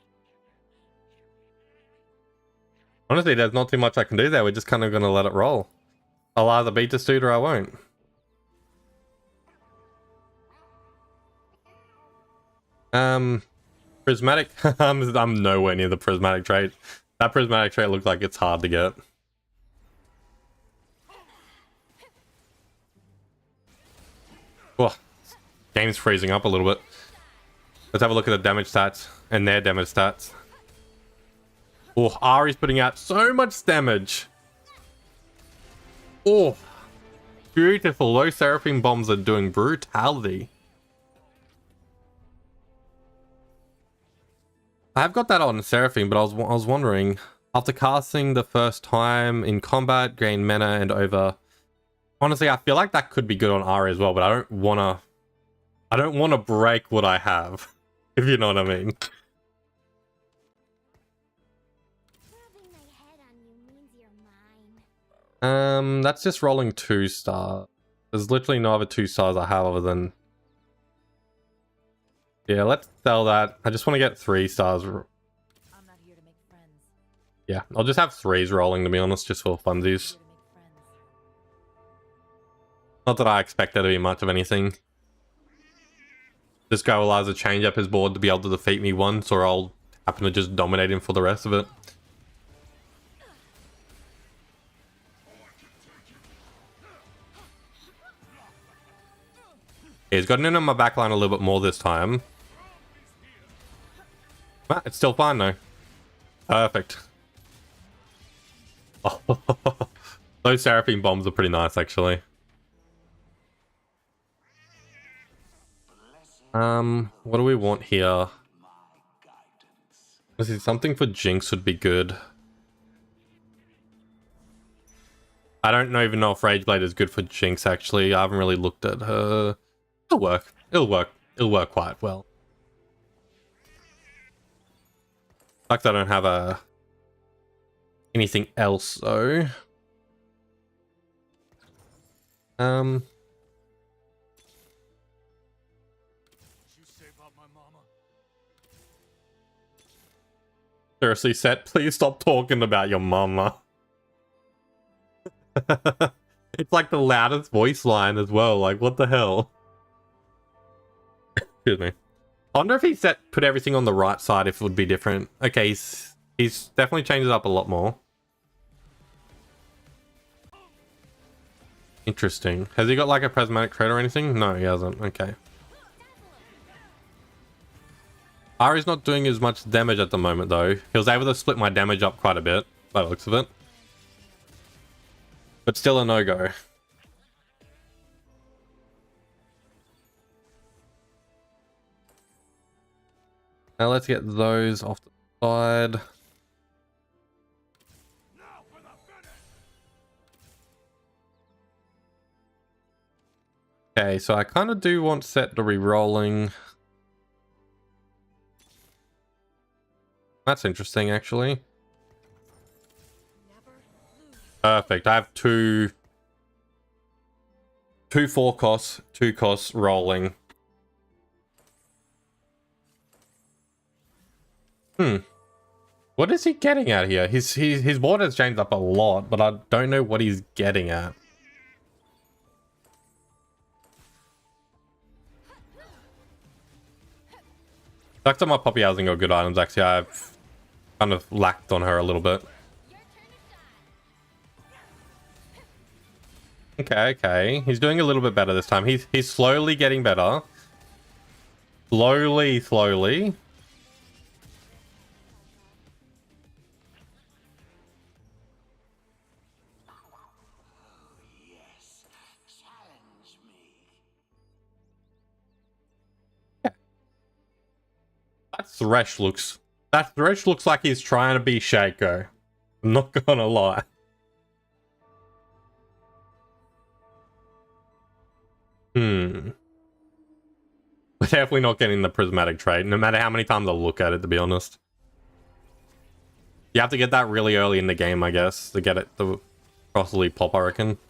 Honestly, there's not too much I can do there. We're just kind of going to let it roll. I'll either beat this dude or I won't. Prismatic. I'm nowhere near the prismatic trait. That prismatic trait looks like it's hard to get. Oh, game's freezing up a little bit. Let's have a look at the damage stats and their damage stats. Oh, Ari's putting out so much damage. Oh, beautiful. Those Seraphim bombs are doing brutality. I have got that on Seraphim, but I was wondering, after casting the first time in combat, gain mana and over. Honestly, I feel like that could be good on Ari as well, but I don't wanna break what I have, if you know what I mean. Rubbing my head on you means you're mine. That's just rolling 2 stars. There's literally no other 2 stars I have other than... Yeah, let's sell that. I just want to get 3 stars. I'm not here to make friends. Yeah, I'll just have 3s rolling, to be honest, just for funsies. Here to make friends. Not that I expect there to be much of anything. This guy will either change up his board to be able to defeat me once, or I'll happen to just dominate him for the rest of it. He's gotten into my backline a little bit more this time. Ah, it's still fine though. Perfect. Oh, those Seraphine bombs are pretty nice actually. What do we want here? Let's see, something for Jinx would be good. I don't even know if Rageblade is good for Jinx actually. I haven't really looked at her. It'll work. It'll work. It'll work quite well. Like I don't have anything else though. You say about my mama? Seriously, Set, please stop talking about your mama. It's like the loudest voice line as well. Like, what the hell? Excuse me. I wonder if he put everything on the right side, if it would be different. Okay, he's definitely changed it up a lot more. Interesting. Has he got like a prismatic trait or anything? No, he hasn't. Okay. Ari's not doing as much damage at the moment though. He was able to split my damage up quite a bit by the looks of it. But still a no-go. Now let's get those off the side. Okay, so I kind of do want Set to be rolling. That's interesting, actually. Perfect. I have two 4 costs, 2 costs rolling. What is he getting at here? His board has changed up a lot, but I don't know what he's getting at. Sucks that my Poppy hasn't got good items, actually. I've kind of lacked on her a little bit. Okay. He's doing a little bit better this time. He's slowly getting better. Slowly. Yes, challenge me. That Thresh looks like he's trying to be Shaco. I'm not gonna lie. We're definitely not getting the prismatic trait, no matter how many times I look at it, to be honest. You have to get that really early in the game, I guess, to get it to properly pop, I reckon. Too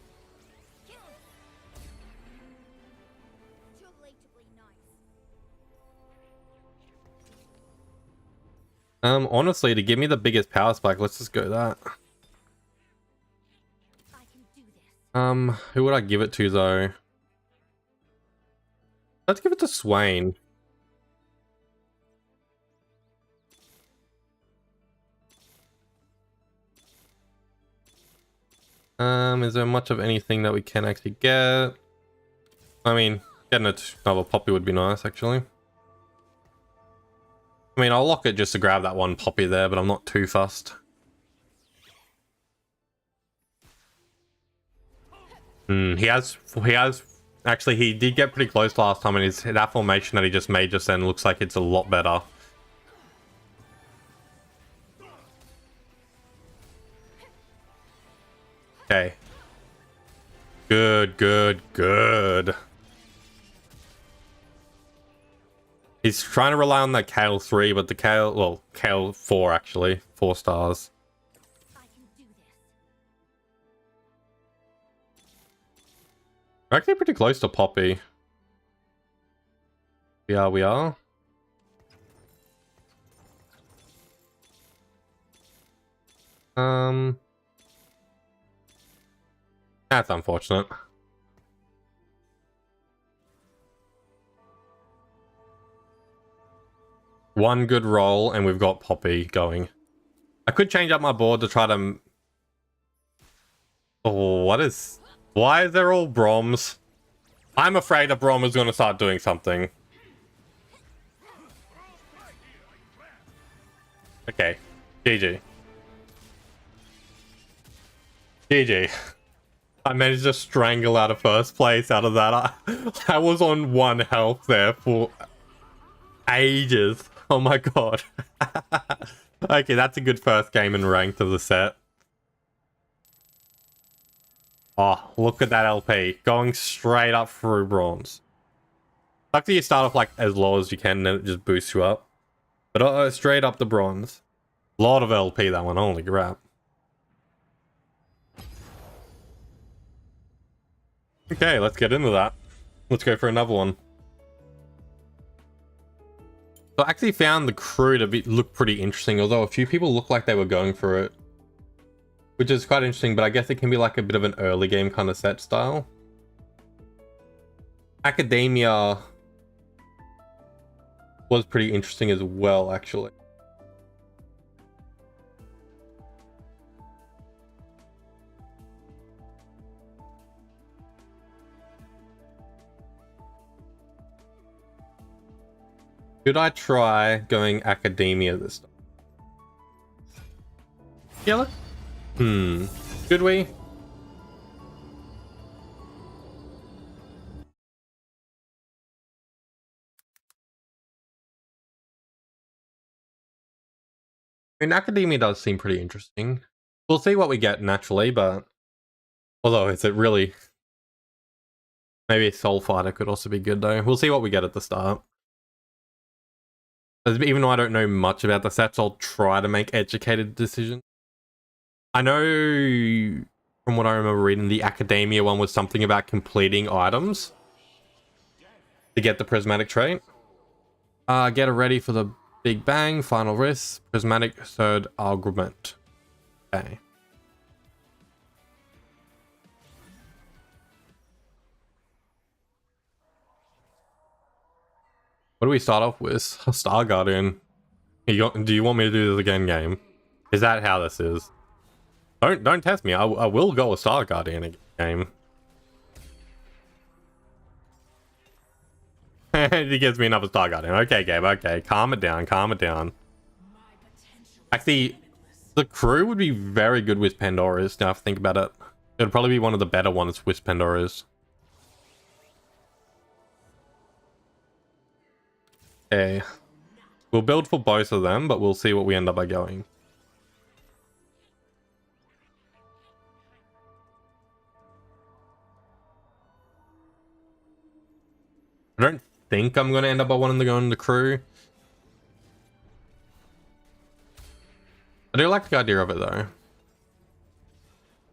late to play nice. Honestly, to give me the biggest power spike, let's just go that. I can do this. Who would I give it to, though? Let's give it to Swain. Is there much of anything that we can actually get? I mean, getting another Poppy would be nice, actually. I mean, I'll lock it just to grab that one Poppy there, but I'm not too fussed. He has, actually, he did get pretty close last time, and that formation that he just made just then looks like it's a lot better. Okay. Good. He's trying to rely on that Kale 3, but the Kale 4 actually. 4 stars. I can do this. We're actually pretty close to Poppy. We are. That's unfortunate. One good roll and we've got Poppy going. I could change up my board to try to... Oh, why is there all Broms? I'm afraid that Braum is going to start doing something. Okay. GG. GG. I managed to strangle out of first place out of that. I was on 1 health there for ages. Oh my god. Okay, that's a good first game in ranked of the set. Oh, look at that LP. Going straight up through bronze. Luckily you start off like as low as you can and then it just boosts you up. But straight up the bronze. Lot of LP that one, holy crap. Okay, let's get into that. Let's go for another one. So I actually found the crew to look pretty interesting, although a few people look like they were going for it. Which is quite interesting, but I guess it can be like a bit of an early game kind of set style. Academia was pretty interesting as well, actually. Should I try going Academia this time? Yeah, should we? I mean, Academia does seem pretty interesting. We'll see what we get naturally, but... Although, is it really... Maybe Soul Fighter could also be good, though. We'll see what we get at the start. Even though I don't know much about the sets, I'll try to make educated decisions. I know, from what I remember reading, the Academia one was something about completing items to get the prismatic trait. Get ready for the Big Bang, Final Risk, Prismatic Third Argument. Okay. What do we start off with? Star Guardian. Do you want me to do this again, game? Is that how this is? Don't test me. I will go with Star Guardian game. He gives me another Star Guardian. Okay, Gabe. Okay, calm it down. Calm it down. Actually, the crew would be very good with Pandora's. Now, if I think about it, it'd probably be one of the better ones with Pandora's. Okay, we'll build for both of them, but we'll see what we end up by going. I don't think I'm going to end up by wanting to go in the crew. I do like the idea of it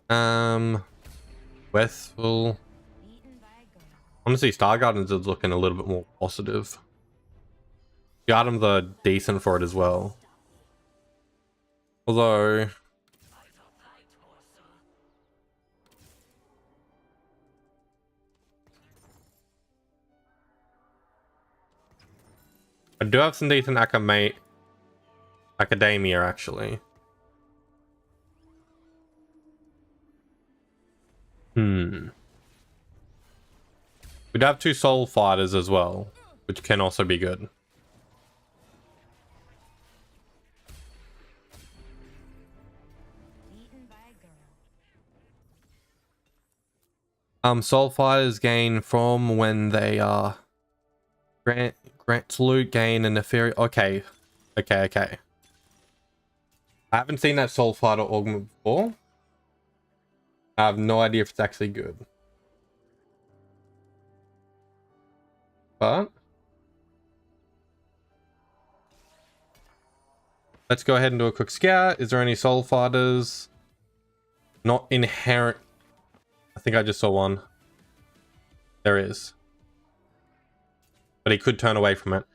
though. Westfall. Honestly, Star Gardens is looking a little bit more positive. The items are decent for it as well. Although... I do have some decent Academia, actually. We'd have 2 Soul Fighters as well, which can also be good. Soul Fighters gain from when they are grants loot, gain and nefarious. Okay. I haven't seen that Soul Fighter augment before. I have no idea if it's actually good. But let's go ahead and do a quick scout. Is there any Soul Fighters? Not inherent. I think I just saw one. There is. But he could turn away from it.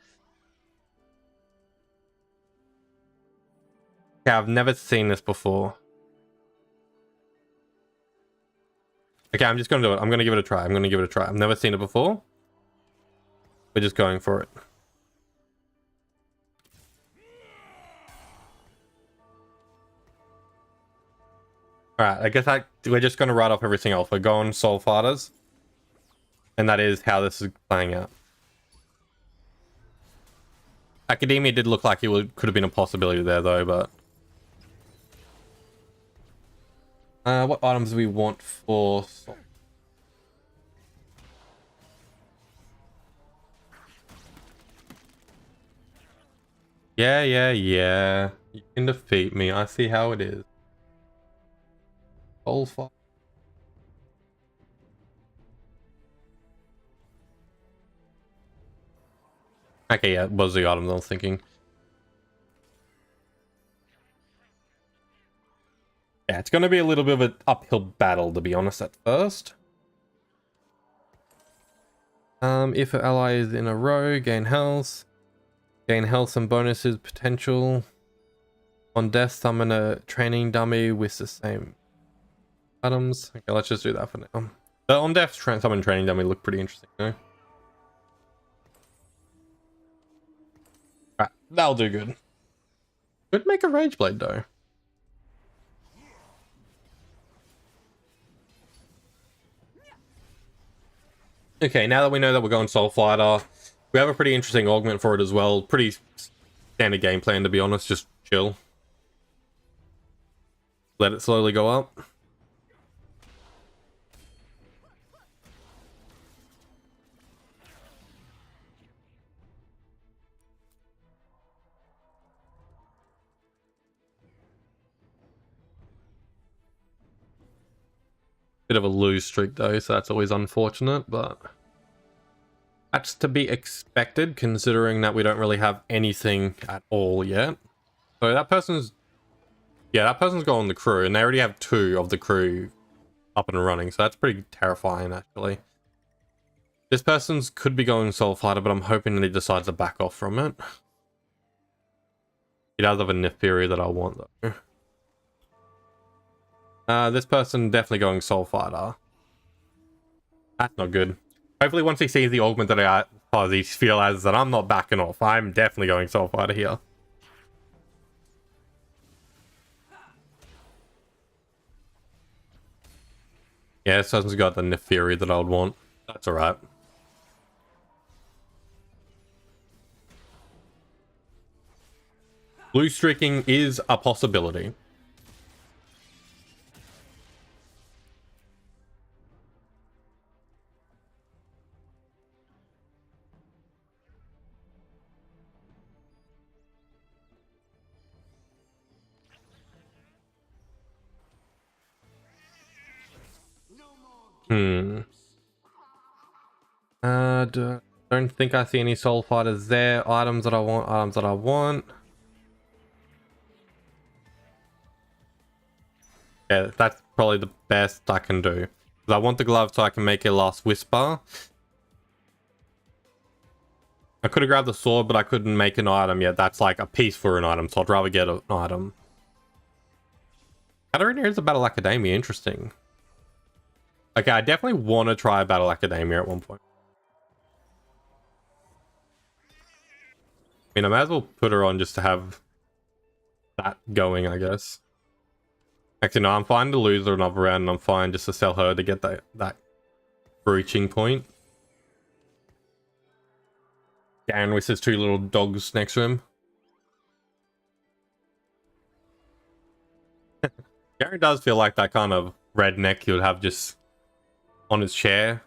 Okay, I've never seen this before. Okay, I'm just going to do it. I'm going to give it a try. I've never seen it before. We're just going for it. Alright, I guess we're just going to write off everything else. We're going Soul Fighters. And that is how this is playing out. Academia did look like could have been a possibility there though, but... what items do we want for... Yeah. You can defeat me. I see how it is. All fire. Okay, yeah, it was the items I was thinking. Yeah, it's going to be a little bit of an uphill battle, to be honest, at first. If an ally is in a row, gain health. Gain health and bonuses potential. On death, summon a training dummy with the same items. Okay, let's just do that for now. The on death summon training dummy look pretty interesting, though. Right, that'll do good. Could make a rage blade though. Okay, now that we know that we're going Soul Fighter, we have a pretty interesting augment for it as well. Pretty standard game plan, to be honest. Just chill. Let it slowly go up. Bit of a lose streak though, so that's always unfortunate, but that's to be expected considering that we don't really have anything at all yet. So that person's going the crew, and they already have 2 of the crew up and running, so that's pretty terrifying actually. This person's could be going Soul Fighter, but I'm hoping that he decides to back off from it. He does have a Neferi that I want though. This person definitely going Soul Fighter. That's not good. Hopefully once he sees the augment that he realizes that I'm not backing off. I'm definitely going Soul Fighter here. Yeah, this person's got the Neferi that I would want. That's alright. Blue streaking is a possibility. Don't think I see any Soul Fighters there. Items that I want. Yeah, that's probably the best I can do. Because I want the glove so I can make a last whisper. I could have grabbed the sword, but I couldn't make an item yet. That's like a piece for an item, so I'd rather get an item. Katarina is a Battle Academia, interesting. Okay, I definitely want to try Battle Academia at one point. I mean, I might as well put her on just to have that going, I guess. Actually, no, I'm fine to lose her another round, and I'm fine just to sell her to get that breaching point. Darren with his 2 little dogs next to him. Darren does feel like that kind of redneck he would have just on his chair,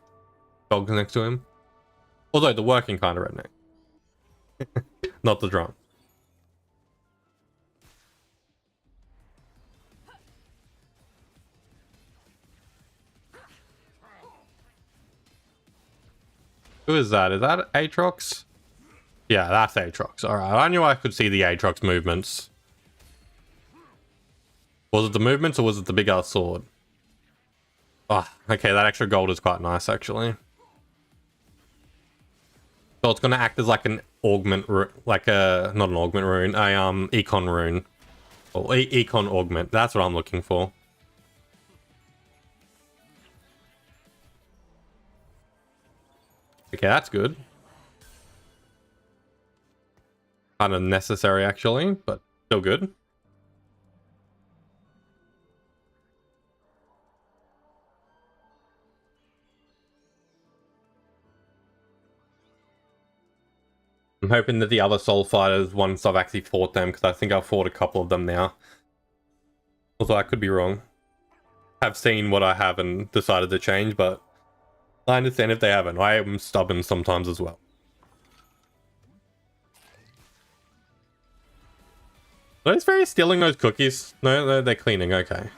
dogs next to him. Although the working kind of redneck. Not the drunk. Who is that? Is that Aatrox? Yeah, that's Aatrox. Alright, I knew I could see the Aatrox movements. Was it the movements or was it the big ass sword? Oh, okay, that extra gold is quite nice actually. So it's going to act as like an augment, like a, not an augment rune, a econ rune. Or econ augment, that's what I'm looking for. Okay, that's good. Kind of necessary actually, but still good. I'm hoping that the other soul fighters, once I've actually fought them, because I think I've fought a couple of them now. Although I could be wrong. Have seen what I have and decided to change, but I understand if they haven't. I am stubborn sometimes as well. Are those fairies stealing those cookies? No, they're cleaning, okay.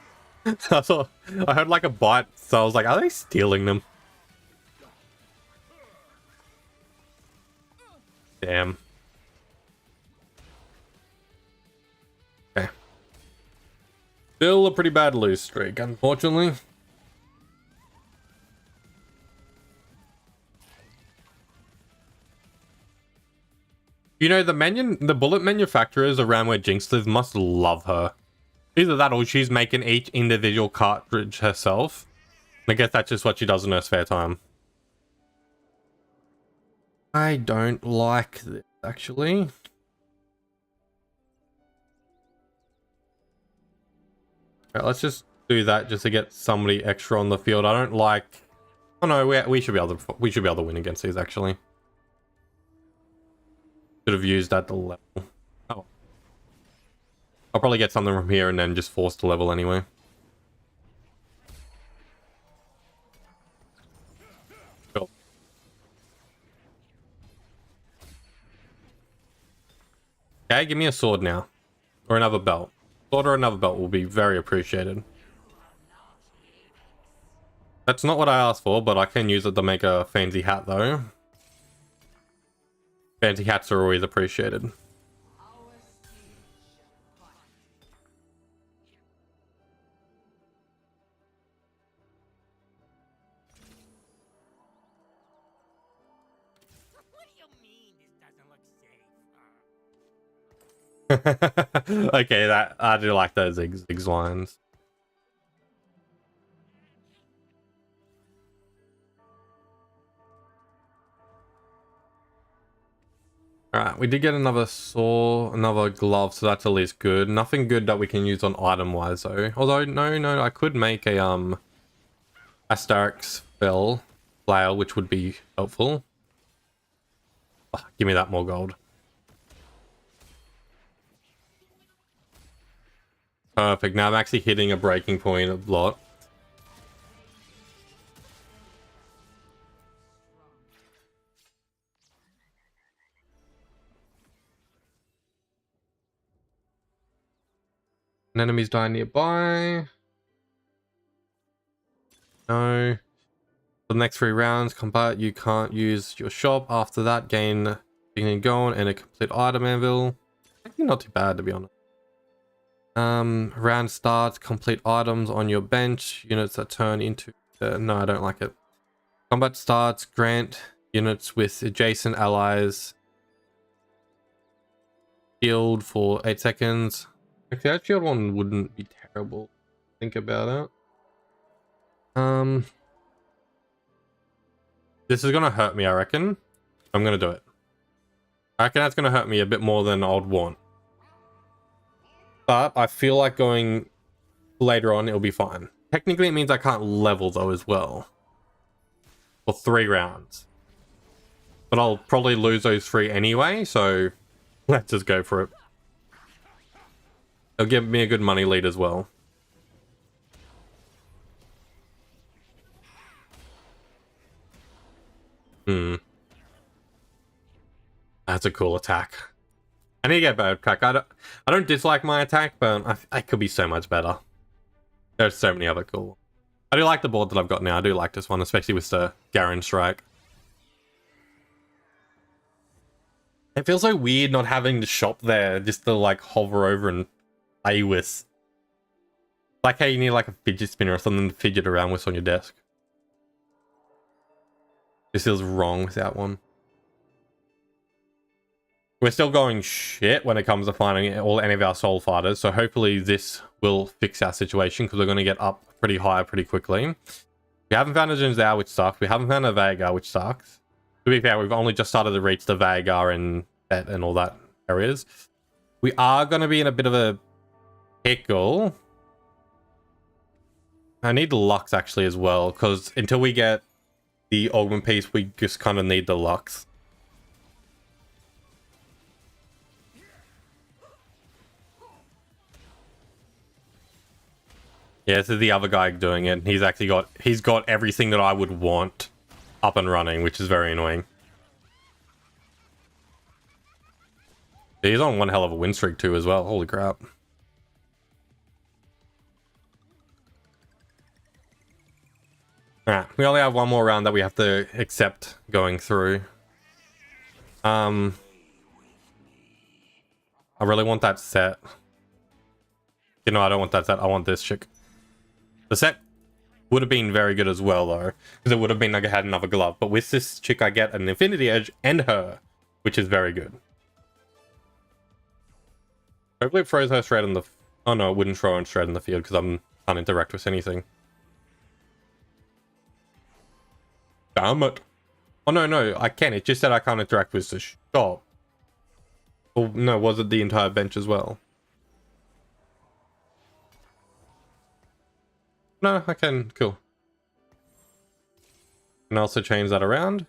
I heard like a bite, so I was like, are they stealing them? Damn. Okay. Still a pretty bad lose streak, unfortunately. You know, the bullet manufacturers around where Jinx lives must love her. Either that or she's making each individual cartridge herself. I guess that's just what she does in her spare time. I don't like this, actually. Alright, let's just do that just to get somebody extra on the field. I don't like... Oh no, we should be able to win against these, actually. Should have used at the level. Oh. I'll probably get something from here and then just force the level anyway. Cool. Okay, give me a sword now. Or another belt. Sword or another belt will be very appreciated. That's not what I asked for, but I can use it to make a fancy hat though. Fancy hats are always appreciated. What do you mean this doesn't look safe? Okay, that I do like those zig lines. Alright, we did get another sword, another glove, so that's at least good. Nothing good that we can use on item wise though. Although no, I could make a Asterix spell flail, which would be helpful. Oh, give me that more gold. Perfect. Now I'm actually hitting a breaking point a lot. An enemy's dying nearby. No. For the next 3 rounds, combat, you can't use your shop. After that, gain beginning going and a complete item anvil. Actually not too bad, to be honest. Round starts, complete items on your bench. Units that turn into... no, I don't like it. Combat starts, grant units with adjacent allies. Shield for 8 seconds. Actually, that shield one wouldn't be terrible. Think about it. This is gonna hurt me, I reckon. I'm gonna do it. I reckon that's gonna hurt me a bit more than I'd want. But I feel like going later on, it'll be fine. Technically, it means I can't level though as well. For 3 rounds. But I'll probably lose those 3 anyway, so let's just go for it. It'll give me a good money lead as well. That's a cool attack. I need to get a better attack. I don't dislike my attack, but I could be so much better. There's so many other cool. I do like the board that I've got now. I do like this one, especially with the Garen strike. It feels so weird not having the shop there, just to like hover over and play with. Like how you need like a fidget spinner or something to fidget around with on your desk. This feels wrong without one. We're still going shit when it comes to finding any of our soul fighters, so hopefully this will fix our situation because we're going to get up pretty high pretty quickly. We haven't found a Jinzao, which sucks. We haven't found a Veigar, which sucks. To be fair, we've only just started to reach the Veigar and all that areas. We are going to be in a bit of a pickle. I need the Lux actually as well, because until we get the augment piece, we just kind of need the Lux. Yeah, this is the other guy doing it. He's got everything that I would want up and running, which is very annoying. He's on one hell of a win streak too as well. Holy crap. Alright, we only have one more round that we have to accept going through. I really want that set. You know, I don't want that set. I want this chick. The set would have been very good as well, though, because it would have been like I had another glove. But with this chick, I get an Infinity Edge and her, which is very good. Hopefully it throws her straight in the... Oh no, it wouldn't throw her straight in the field because I can't interact with anything. Damn it. Oh no, I can. It just said I can't interact with the shop. Well, no, was it the entire bench as well? No, I can. Cool. And also change that around.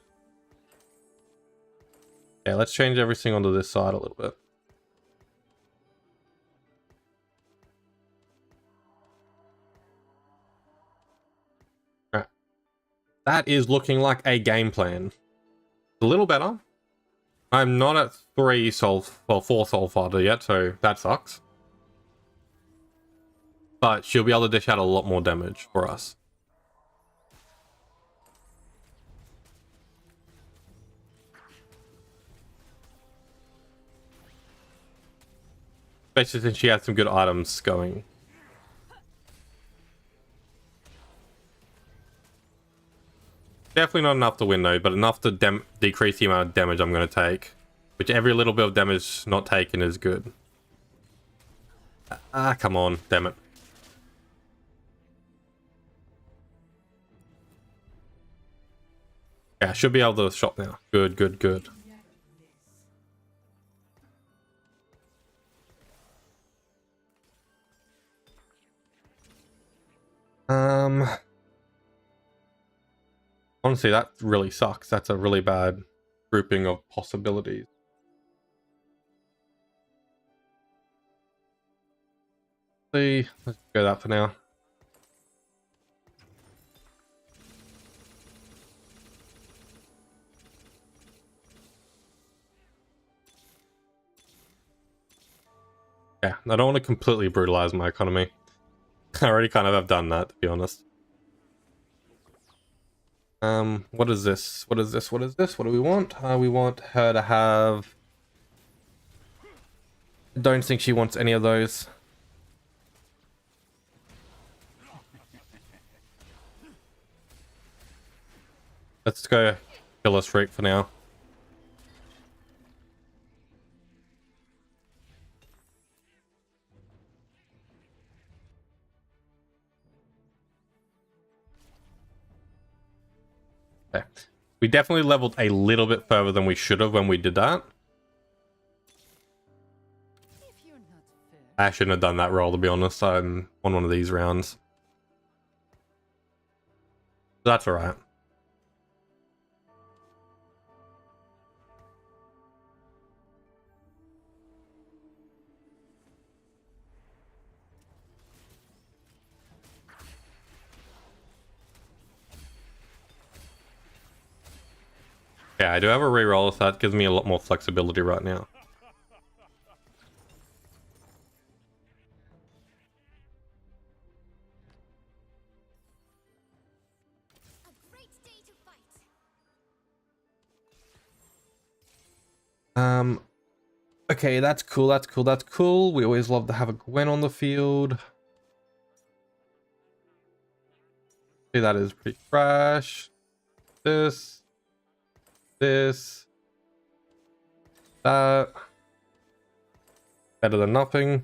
Yeah, let's change everything onto this side a little bit. Alright. That is looking like a game plan. A little better. I'm not at 4 soul fighter yet, so that sucks. But she'll be able to dish out a lot more damage for us. Especially since she has some good items going. Definitely not enough to win though, but enough to decrease the amount of damage I'm going to take. Which every little bit of damage not taken is good. Ah, come on, damn it. Yeah, I should be able to shop now. Good, good, good. Honestly, that really sucks. That's a really bad grouping of possibilities. See, let's go that for now. Yeah, I don't want to completely brutalize my economy. I already kind of have done that, to be honest. What is this? What is this? What is this? What do we want? We want her to have... I don't think she wants any of those. Let's go kill streak for now. Okay. We definitely leveled a little bit further than we should have when we did that. If you're not fair. I shouldn't have done that roll, to be honest. I'm on one of these rounds. That's alright. Yeah, I do have a reroll, so that gives me a lot more flexibility right now. A great day to fight. Okay, that's cool, that's cool, that's cool. We always love to have a Gwen on the field. Okay, that is pretty trash. This. That. Better than nothing.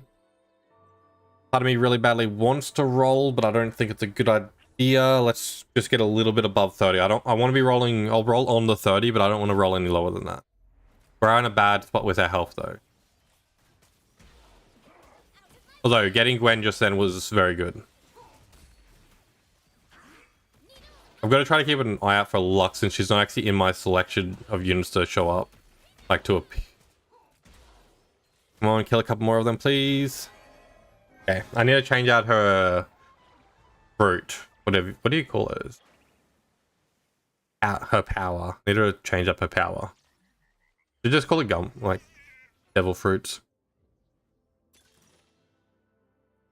Part of me really badly wants to roll, but I don't think it's a good idea. Let's just get a little bit above 30. I want to be rolling, I'll roll on the 30, but I don't want to roll any lower than that. We're in a bad spot with our health though. Although getting Gwen just then was very good. I'm going to try to keep an eye out for Lux since she's not actually in my selection of units to show up. Like to a... Come on, kill a couple more of them, please. Okay, I need to change out her fruit. Whatever. What do you call it? Her power. Need to change up her power. You just call it gum, like devil fruits.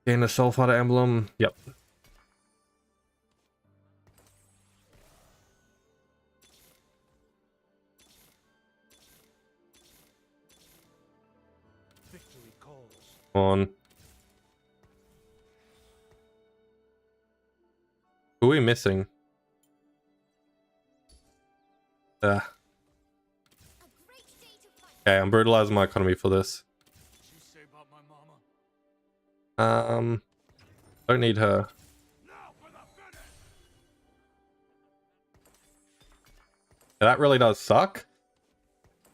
Gain a soul fighter emblem. Yep. Victory calls. On. Who are we missing? A great day to fight. Okay, I'm brutalizing my economy for this. What you say about my mama? Don't need her. Now for the finish. Yeah, that really does suck.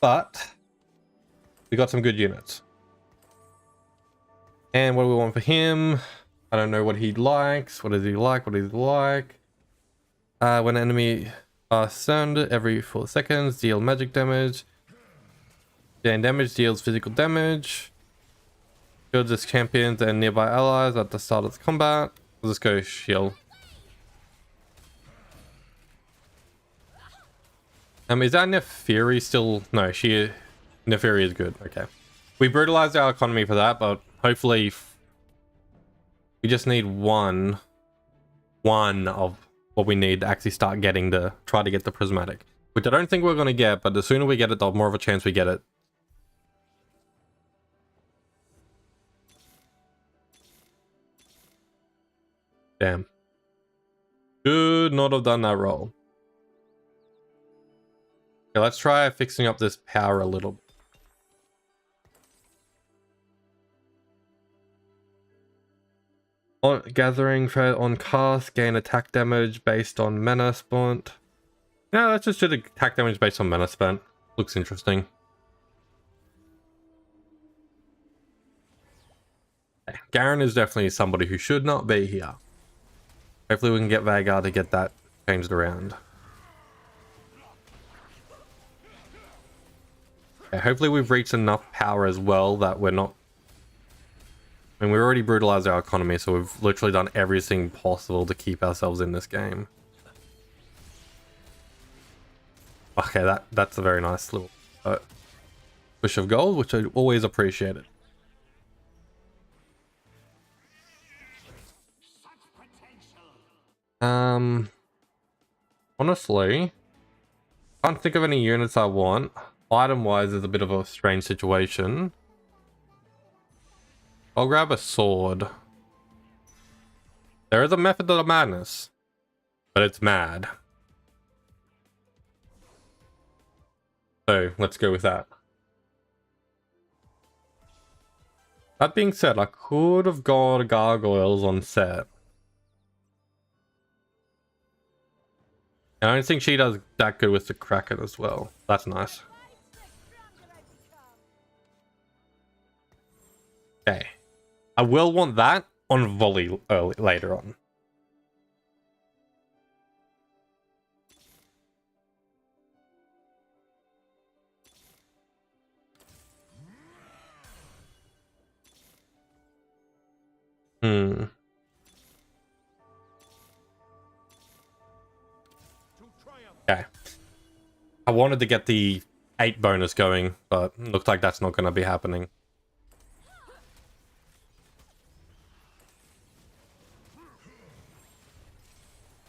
But we got some good units. And what do we want for him? I don't know what he likes. What does he like? What does he like? When an enemy are stunned every 4 seconds, deal magic damage. Gain damage, deals physical damage. Shields his champions and nearby allies at the start of the combat. Let's go shield. Is that Neferi still? No, Neferi is good. Okay. We brutalized our economy for that, but hopefully we just need one of what we need to actually start getting to try to get the prismatic, which I don't think we're going to get, but the sooner we get it, the more of a chance we get it. Damn. Should not have done that roll. Okay, let's try fixing up this power a little. Gathering threat on cast, gain attack damage based on mana spent. Yeah, let's just do the attack damage based on mana spent. Looks interesting. Okay. Garen is definitely somebody who should not be here. Hopefully we can get Vagar to get that changed around. Okay, hopefully we've reached enough power as well that we're not... I mean, we already brutalized our economy, so we've literally done everything possible to keep ourselves in this game. Okay, that's a very nice little push of gold, which I always appreciated. Honestly, can't think of any units I want. Item-wise is a bit of a strange situation. I'll grab a sword. There is a method to the madness, but it's mad. So let's go with that. That being said, I could have got gargoyles on set. And I don't think she does that good with the Kraken as well. That's nice. Okay. I will want that on volley later on. Okay. I wanted to get the 8 bonus going, but looks like that's not going to be happening.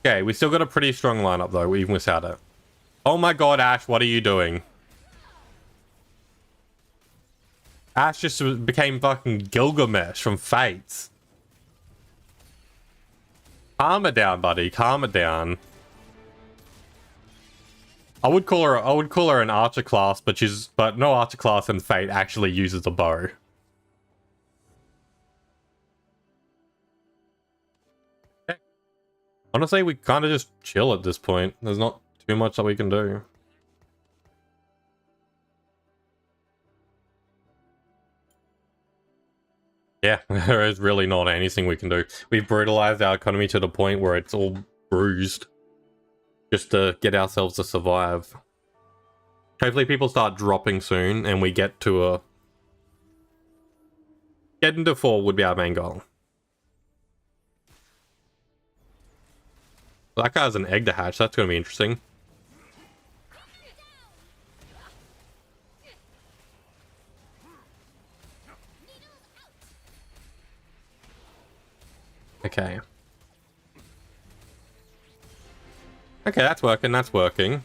Okay, we still got a pretty strong lineup though, even without it. Oh my god, Ash, what are you doing? Ash just became fucking Gilgamesh from Fates. Calm it down, buddy. Calm it down. I would call her an archer class, but no archer class in Fate actually uses a bow. Okay. Honestly, we kind of just chill at this point. There's not too much that we can do. Yeah, there is really not anything we can do. We've brutalized our economy to the point where it's all bruised. Just to get ourselves to survive. Hopefully people start dropping soon and we get to a... Getting to 4 would be our main goal. That guy has an egg to hatch. That's going to be interesting. Okay. Okay, that's working. That's working.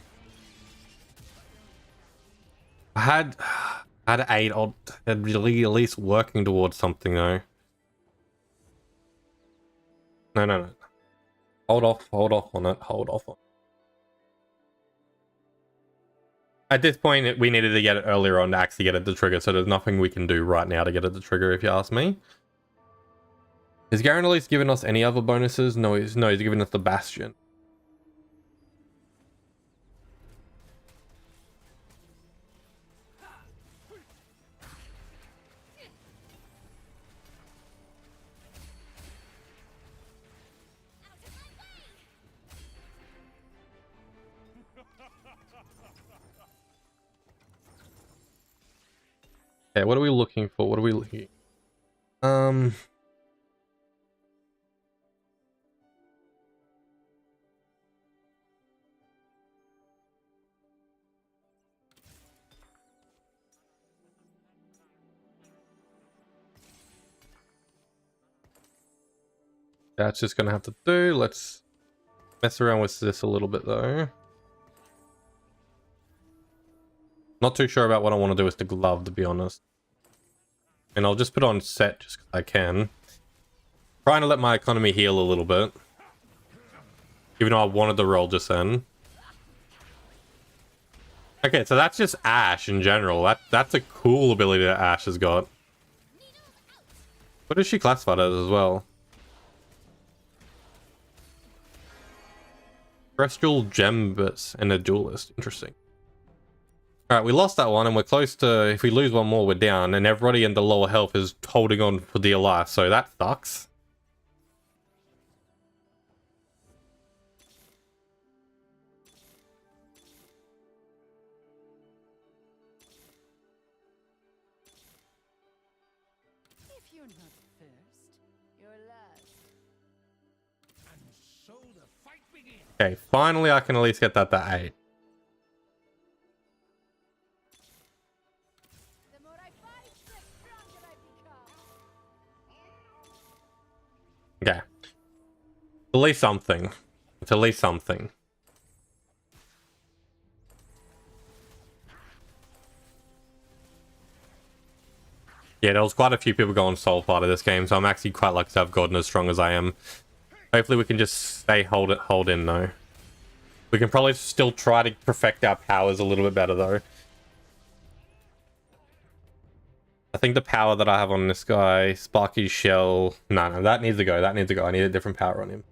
I had 8 odd, really at least working towards something though. No. Hold off on it. Hold off on it. At this point, we needed to get it earlier on to actually get it to trigger, so there's nothing we can do right now to get it to trigger, if you ask me. Is Garen at least giving us any other bonuses? No, he's giving us the Bastion. Okay, what are we looking for? What are we looking? That's just gonna have to do. Let's mess around with this a little bit though. Not too sure about what I want to do with the glove, to be honest. And I'll just put on set just because I can. Trying to let my economy heal a little bit. Even though I wanted the roll just then. Okay, so that's just Ashe in general. That's a cool ability that Ashe has got. What is she classified as well? Terrestrial Gembus and a duelist. Interesting. Alright, we lost that one and we're close to, if we lose one more, we're down. And everybody in the lower health is holding on for dear life, so that sucks. If you're not first, you're last. And so the fight begins. Okay, finally I can at least get that to 8. The more I fight, the stronger I become. Okay. At least something. It's at least something. Yeah, there was quite a few people going soul part of this game, so I'm actually quite lucky to have gotten as strong as I am. Hopefully we can just stay hold in though. We can probably still try to perfect our powers a little bit better though. I think the power that I have on this guy, Sparky Shell... No, that needs to go. That needs to go. I need a different power on him.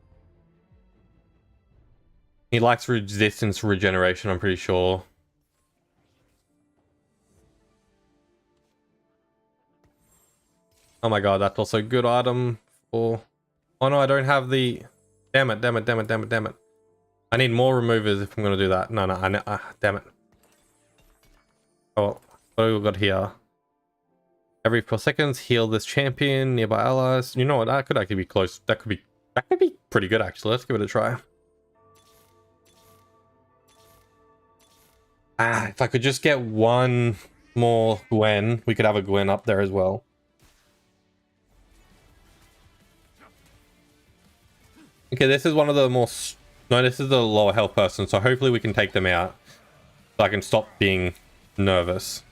He likes resistance regeneration, I'm pretty sure. Oh my god, that's also a good item for... Oh no, I don't have the... Damn it. I need more removers if I'm going to do that. No, damn it. Oh, what do we got here? Every 4 seconds, heal this champion, nearby allies. You know what, that could actually be close. That could be pretty good actually. Let's give it a try. If I could just get one more Gwen, we could have a Gwen up there as well. Okay, this is one of the more... No, this is the lower health person, so hopefully we can take them out. So I can stop being nervous.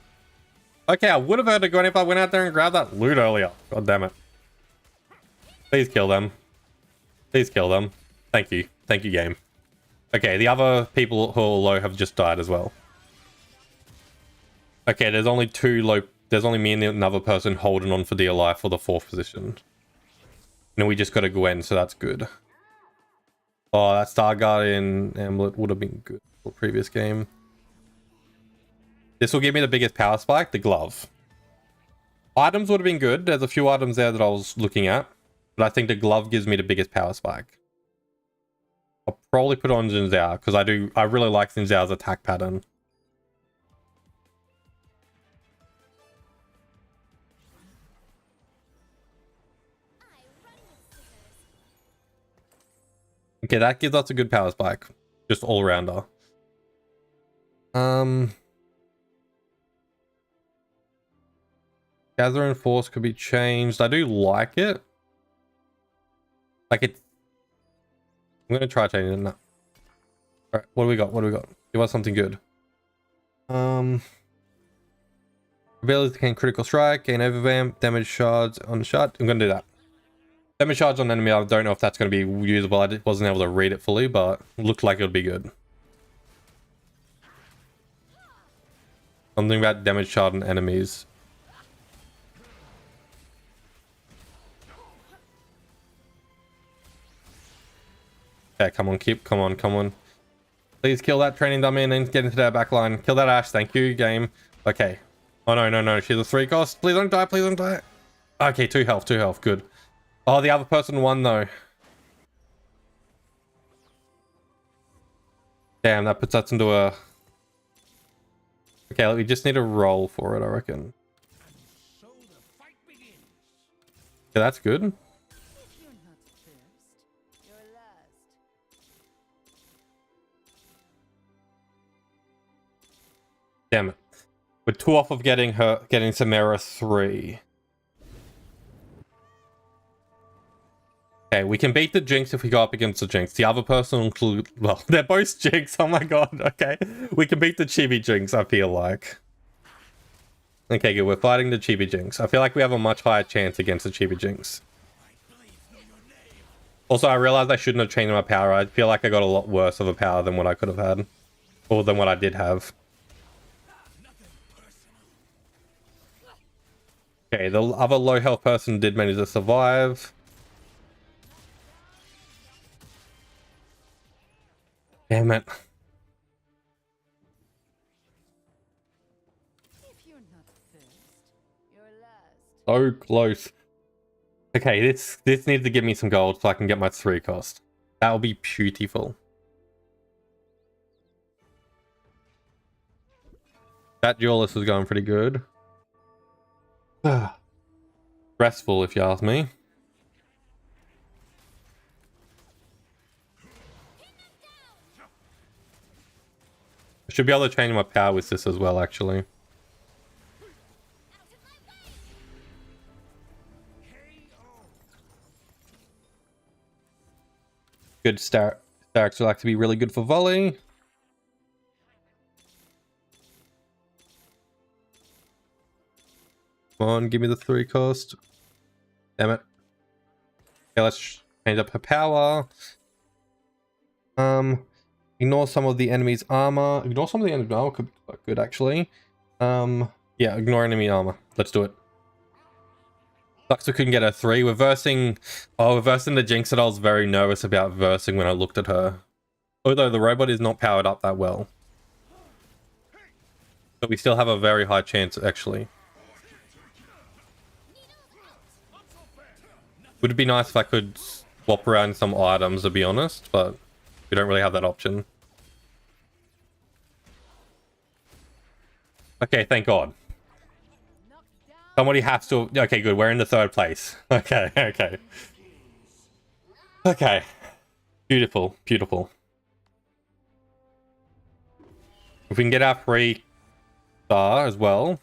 Okay, I would have heard a Gwen if I went out there and grabbed that loot earlier. God damn it. Please kill them. Please kill them. Thank you. Thank you, game. Okay, the other people who are low have just died as well. Okay, there's only 2 low... There's only me and another person holding on for dear life for the 4th position. And we just got a Gwen, so that's good. Oh, that Star Guardian amulet would have been good for the previous game. This will give me the biggest power spike, the glove. Items would have been good. There's a few items there that I was looking at. But I think the glove gives me the biggest power spike. I'll probably put on Xin Zhao, because I really like Xin Zhao's attack pattern. Okay, that gives us a good power spike. Just all rounder. Gather and force could be changed. I do like it. Like it. I'm gonna try changing it now. Alright, what do we got? What do we got? Give us something good. Ability to gain critical strike, gain overvamp, damage shards on shot. I'm gonna do that. Damage shards on enemy, I don't know if that's gonna be usable. I wasn't able to read it fully, but it looked like it would be good. Something about damage shard on enemies. Okay, come on, come on, come on. Please kill that training dummy and then get into that back line. Kill that Ash, thank you, game. Okay. Oh no, no, no, she's a 3 cost. Please don't die, please don't die. Okay, 2 health, good. Oh, the other person won though. Damn, that puts us into a... Okay, we just need a roll for it, I reckon. So the fight begins. Yeah, that's good. If you're not first, you're last. Damn it. We're 2 off of getting Samara 3. Okay, we can beat the Jinx if we go up against the Jinx. The other person will include... Well, they're both Jinx. Oh my god. Okay. We can beat the Chibi Jinx, I feel like. Okay, good. We're fighting the Chibi Jinx. I feel like we have a much higher chance against the Chibi Jinx. Also, I realized I shouldn't have changed my power. I feel like I got a lot worse of a power than what I could have had. Or than what I did have. Okay, the other low health person did manage to survive. Damn it. If you're not first, you're last. So close. Okay, this needs to give me some gold so I can get my 3 cost. That will be beautiful. That duelist is going pretty good. Restful, if you ask me. I should be able to change my power with this as well, actually. Good start. Starks would like to be really good for volley. Come on, give me the 3 cost. Damn it. Okay, let's change up her power. Ignore some of the enemy's armor. Ignore some of the enemy's armor could be quite good, actually. Yeah, ignore enemy armor. Let's do it. Sucks we couldn't get a 3. We're versing... Oh, we're versing the Jinx that I was very nervous about versing when I looked at her. Although the robot is not powered up that well. But we still have a very high chance, actually. Would it be nice if I could swap around some items, to be honest, but we don't really have that option. Okay, thank God. Somebody has to... Okay, good. We're in the 3rd place. Okay, okay. Okay. Beautiful, beautiful. If we can get our 3 star as well.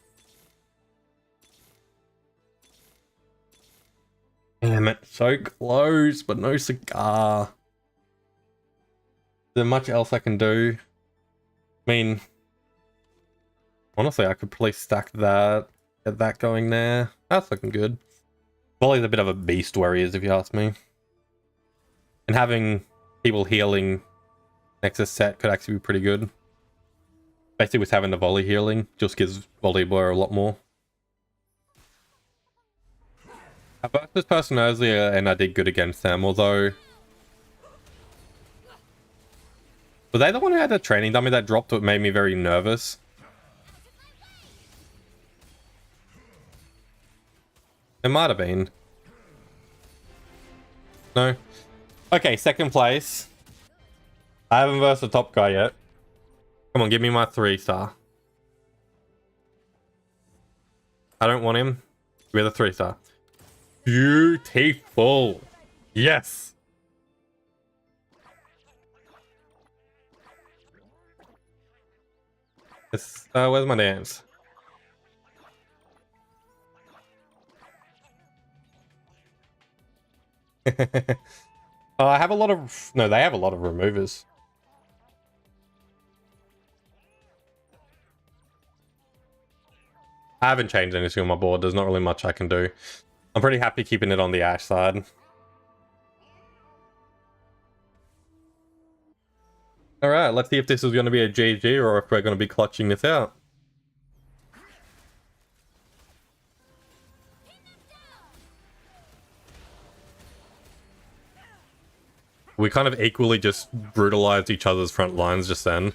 Damn it, so close, but no cigar. Is there much else I can do? I mean, honestly, I could probably stack that, get that going there. That's looking good. Volley's a bit of a beast where he is, if you ask me. And having people healing next to Set could actually be pretty good. Basically, with having the volley healing, just gives volley boy a lot more. I burst this person earlier and I did good against them, although... Were they the one who had a training dummy that dropped that made me very nervous? It might have been. No? Okay, 2nd place. I haven't versed the top guy yet. Come on, give me my 3 star. I don't want him. Give me the 3 star. Beautiful. Yes. Where's my dance? Oh, I have a lot of... No, they have a lot of removers. I haven't changed anything on my board. There's not really much I can do. I'm pretty happy keeping it on the Ash side. Alright, let's see if this is going to be a GG or if we're going to be clutching this out. We kind of equally just brutalized each other's front lines just then.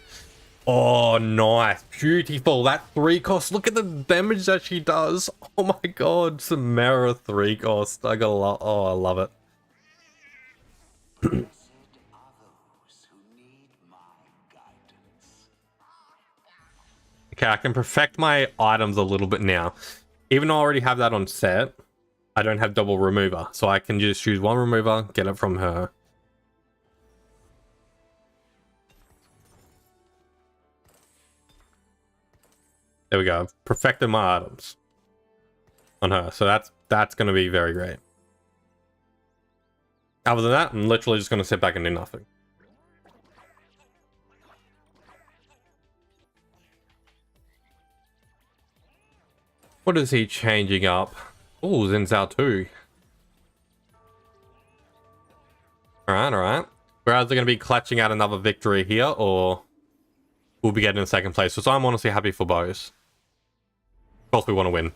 Oh, nice. Beautiful. That 3 cost. Look at the damage that she does. Oh my god. Samara 3 cost. I love it. Okay, I can perfect my items a little bit now. Even though I already have that on set, I don't have double remover. So I can just choose one remover, get it from her. There we go. I've perfected my items on her. So that's going to be very great. Other than that, I'm literally just going to sit back and do nothing. What is he changing up? Oh, Xin Zhao too. Alright, alright. We're either going to be clutching out another victory here, or we'll be getting in second place. So I'm honestly happy for both. Of course we want to win.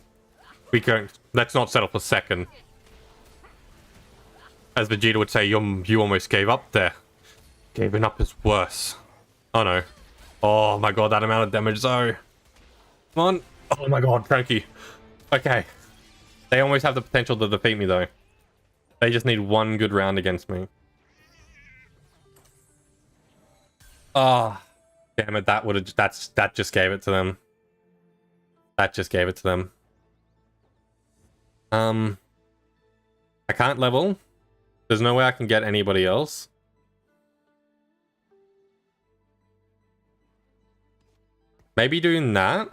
We can't... Let's not settle for second. As Vegeta would say, you almost gave up there. Giving up is worse. Oh no. Oh my god, that amount of damage though. Come on. Oh my god, Frankie. Okay. They almost have the potential to defeat me though. They just need one good round against me. Ah. Oh, damn it, that just gave it to them. That just gave it to them. I can't level. There's no way I can get anybody else. Maybe doing that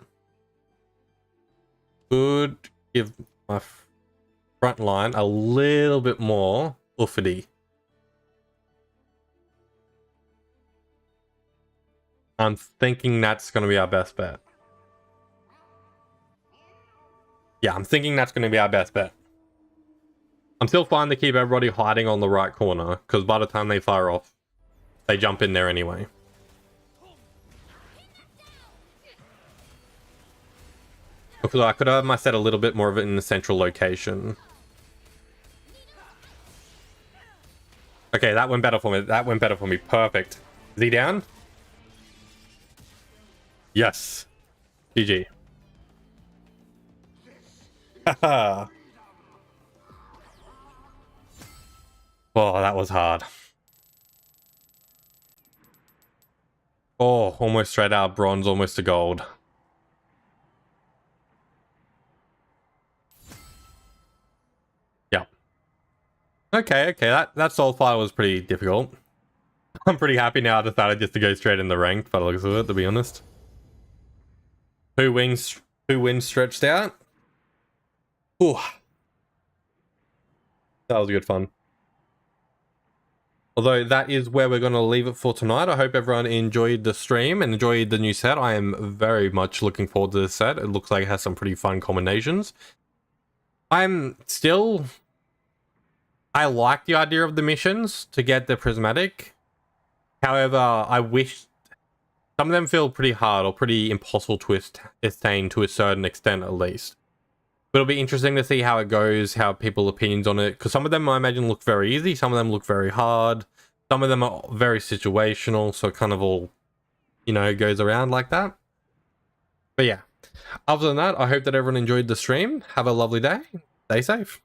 could give my front line a little bit more uffity. I'm thinking that's going to be our best bet. Yeah, I'm thinking that's going to be our best bet. I'm still fine to keep everybody hiding on the right corner, because by the time they fire off, they jump in there anyway. Because I could have my set a little bit more of it in the central location. Okay, that went better for me. That went better for me. Perfect. Is he down? Yes. GG. Haha. Oh, that was hard. Oh, almost straight out bronze, almost to gold. Yeah. Okay, that soul fire was pretty difficult. I'm pretty happy now I decided just to go straight in the ranked by the looks of it, to be honest. Who wins stretched out? Ooh. That was good fun. Although that is where we're going to leave it for tonight. I hope everyone enjoyed the stream and enjoyed the new set. I am very much looking forward to this set. It looks like it has some pretty fun combinations. I like the idea of the missions to get the prismatic. However, I wish some of them feel pretty hard or pretty impossible to attain to a certain extent at least. But it'll be interesting to see how it goes, how people's opinions on it. Because some of them I imagine look very easy, some of them look very hard. Some of them are very situational, so it kind of all, you know, goes around like that. But yeah, other than that, I hope that everyone enjoyed the stream. Have a lovely day. Stay safe.